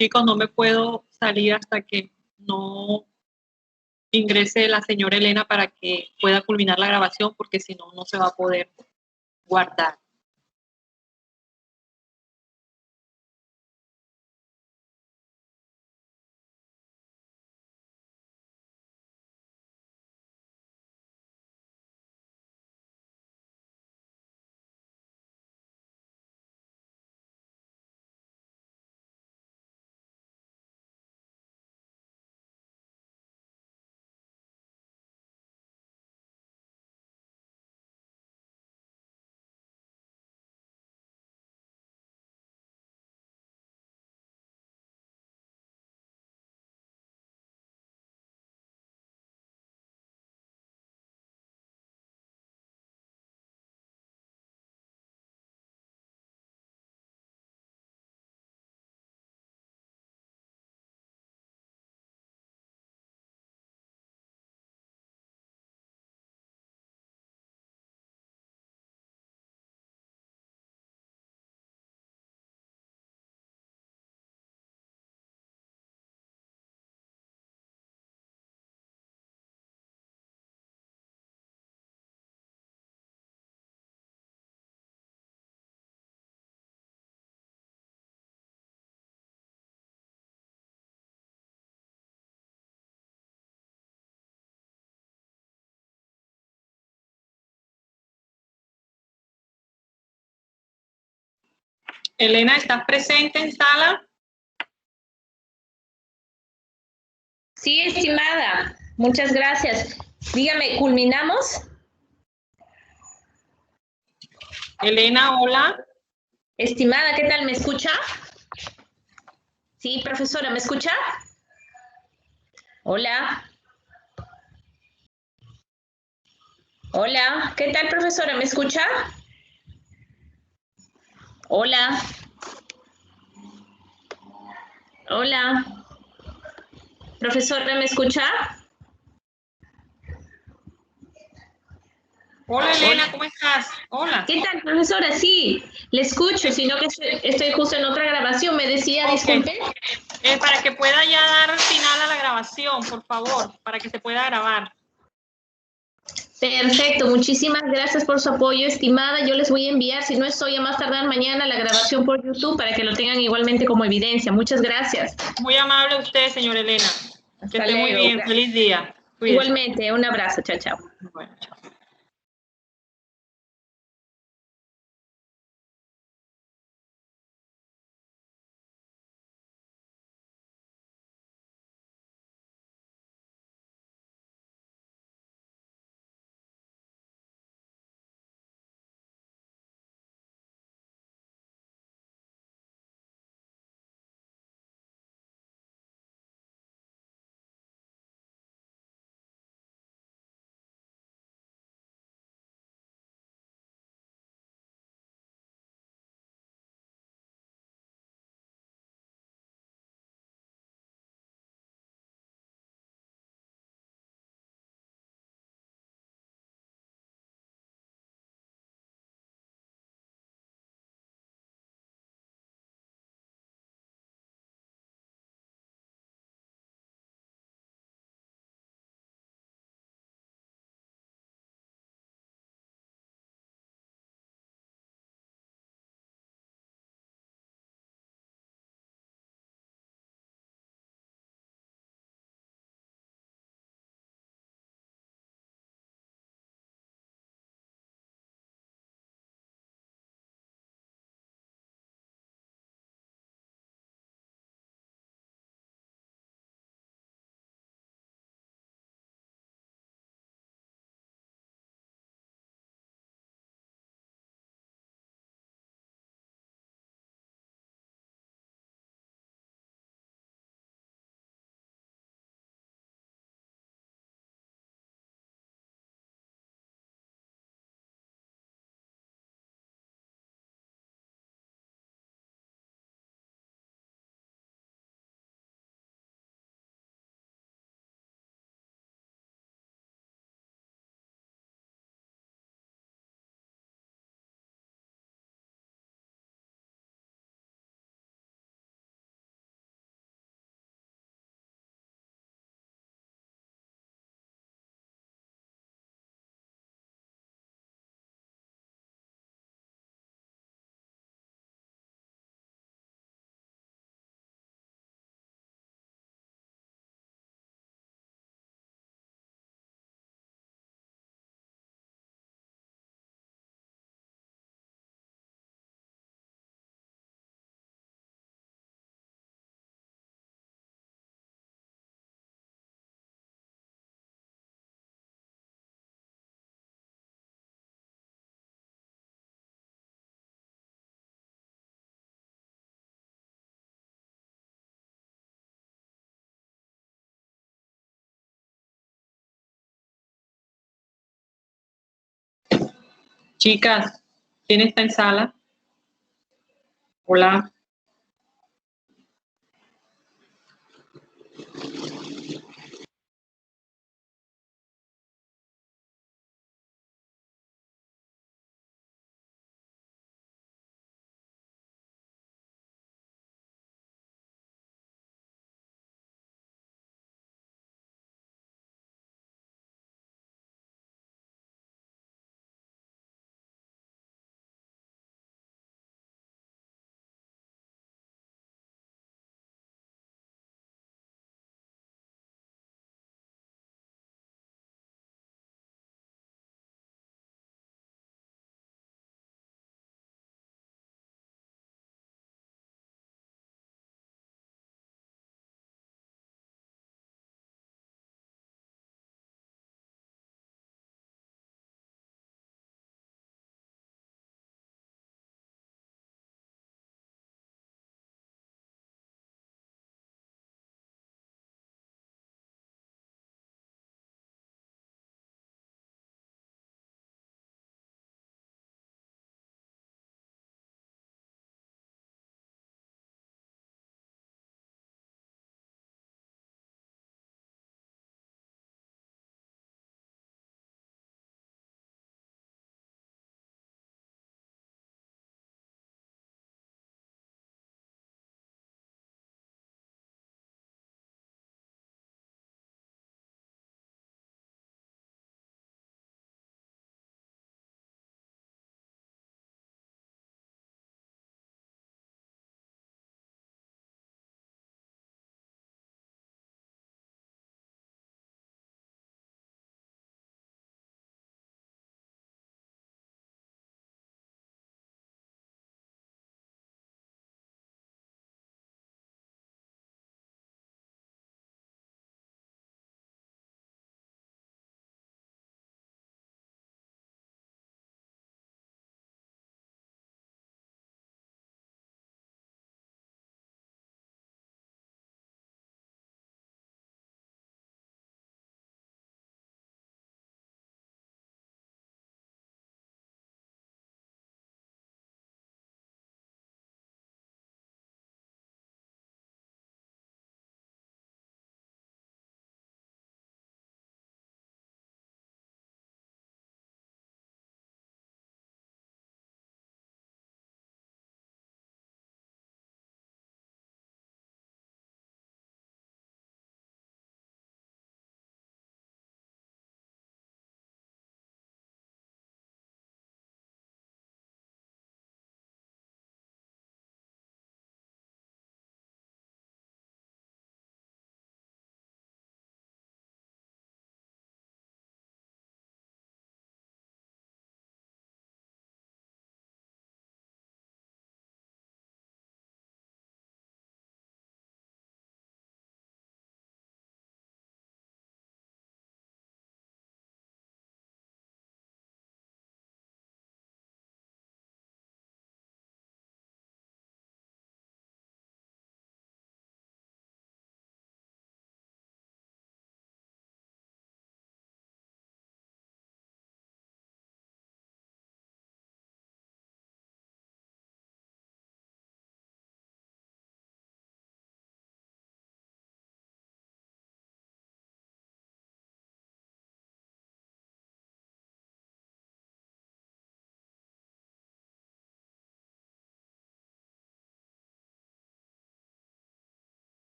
Chicos, no me puedo salir hasta que no ingrese la señora Elena para que pueda culminar la grabación, porque si no, no se va a poder guardar. Elena, ¿estás presente en sala? Sí, estimada. Muchas gracias. Dígame, ¿culminamos? Elena, hola. Estimada, ¿qué tal? ¿Me escucha? Sí, profesora, ¿me escucha? Hola. Hola, ¿qué tal, profesora? ¿Me escucha? Hola. Hola. Profesora, ¿me escucha? Hola, Elena, ¿cómo estás? Hola. ¿Qué tal, profesora? Sí, le escucho, sino que estoy justo en otra grabación. Me decía, Okay. disculpe. Para que pueda ya dar final a la grabación, por favor, para que se pueda grabar. Perfecto, muchísimas gracias por su apoyo, estimada. Yo les voy a enviar, si no estoy a más tardar mañana, la grabación por YouTube para que lo tengan igualmente como evidencia. Muchas gracias. Muy amable usted, señora Elena. Que esté muy bien. Feliz día. Cuídese. Igualmente, un abrazo. Chao, chao. Bueno, chao. Chicas, ¿quién está en sala? Hola.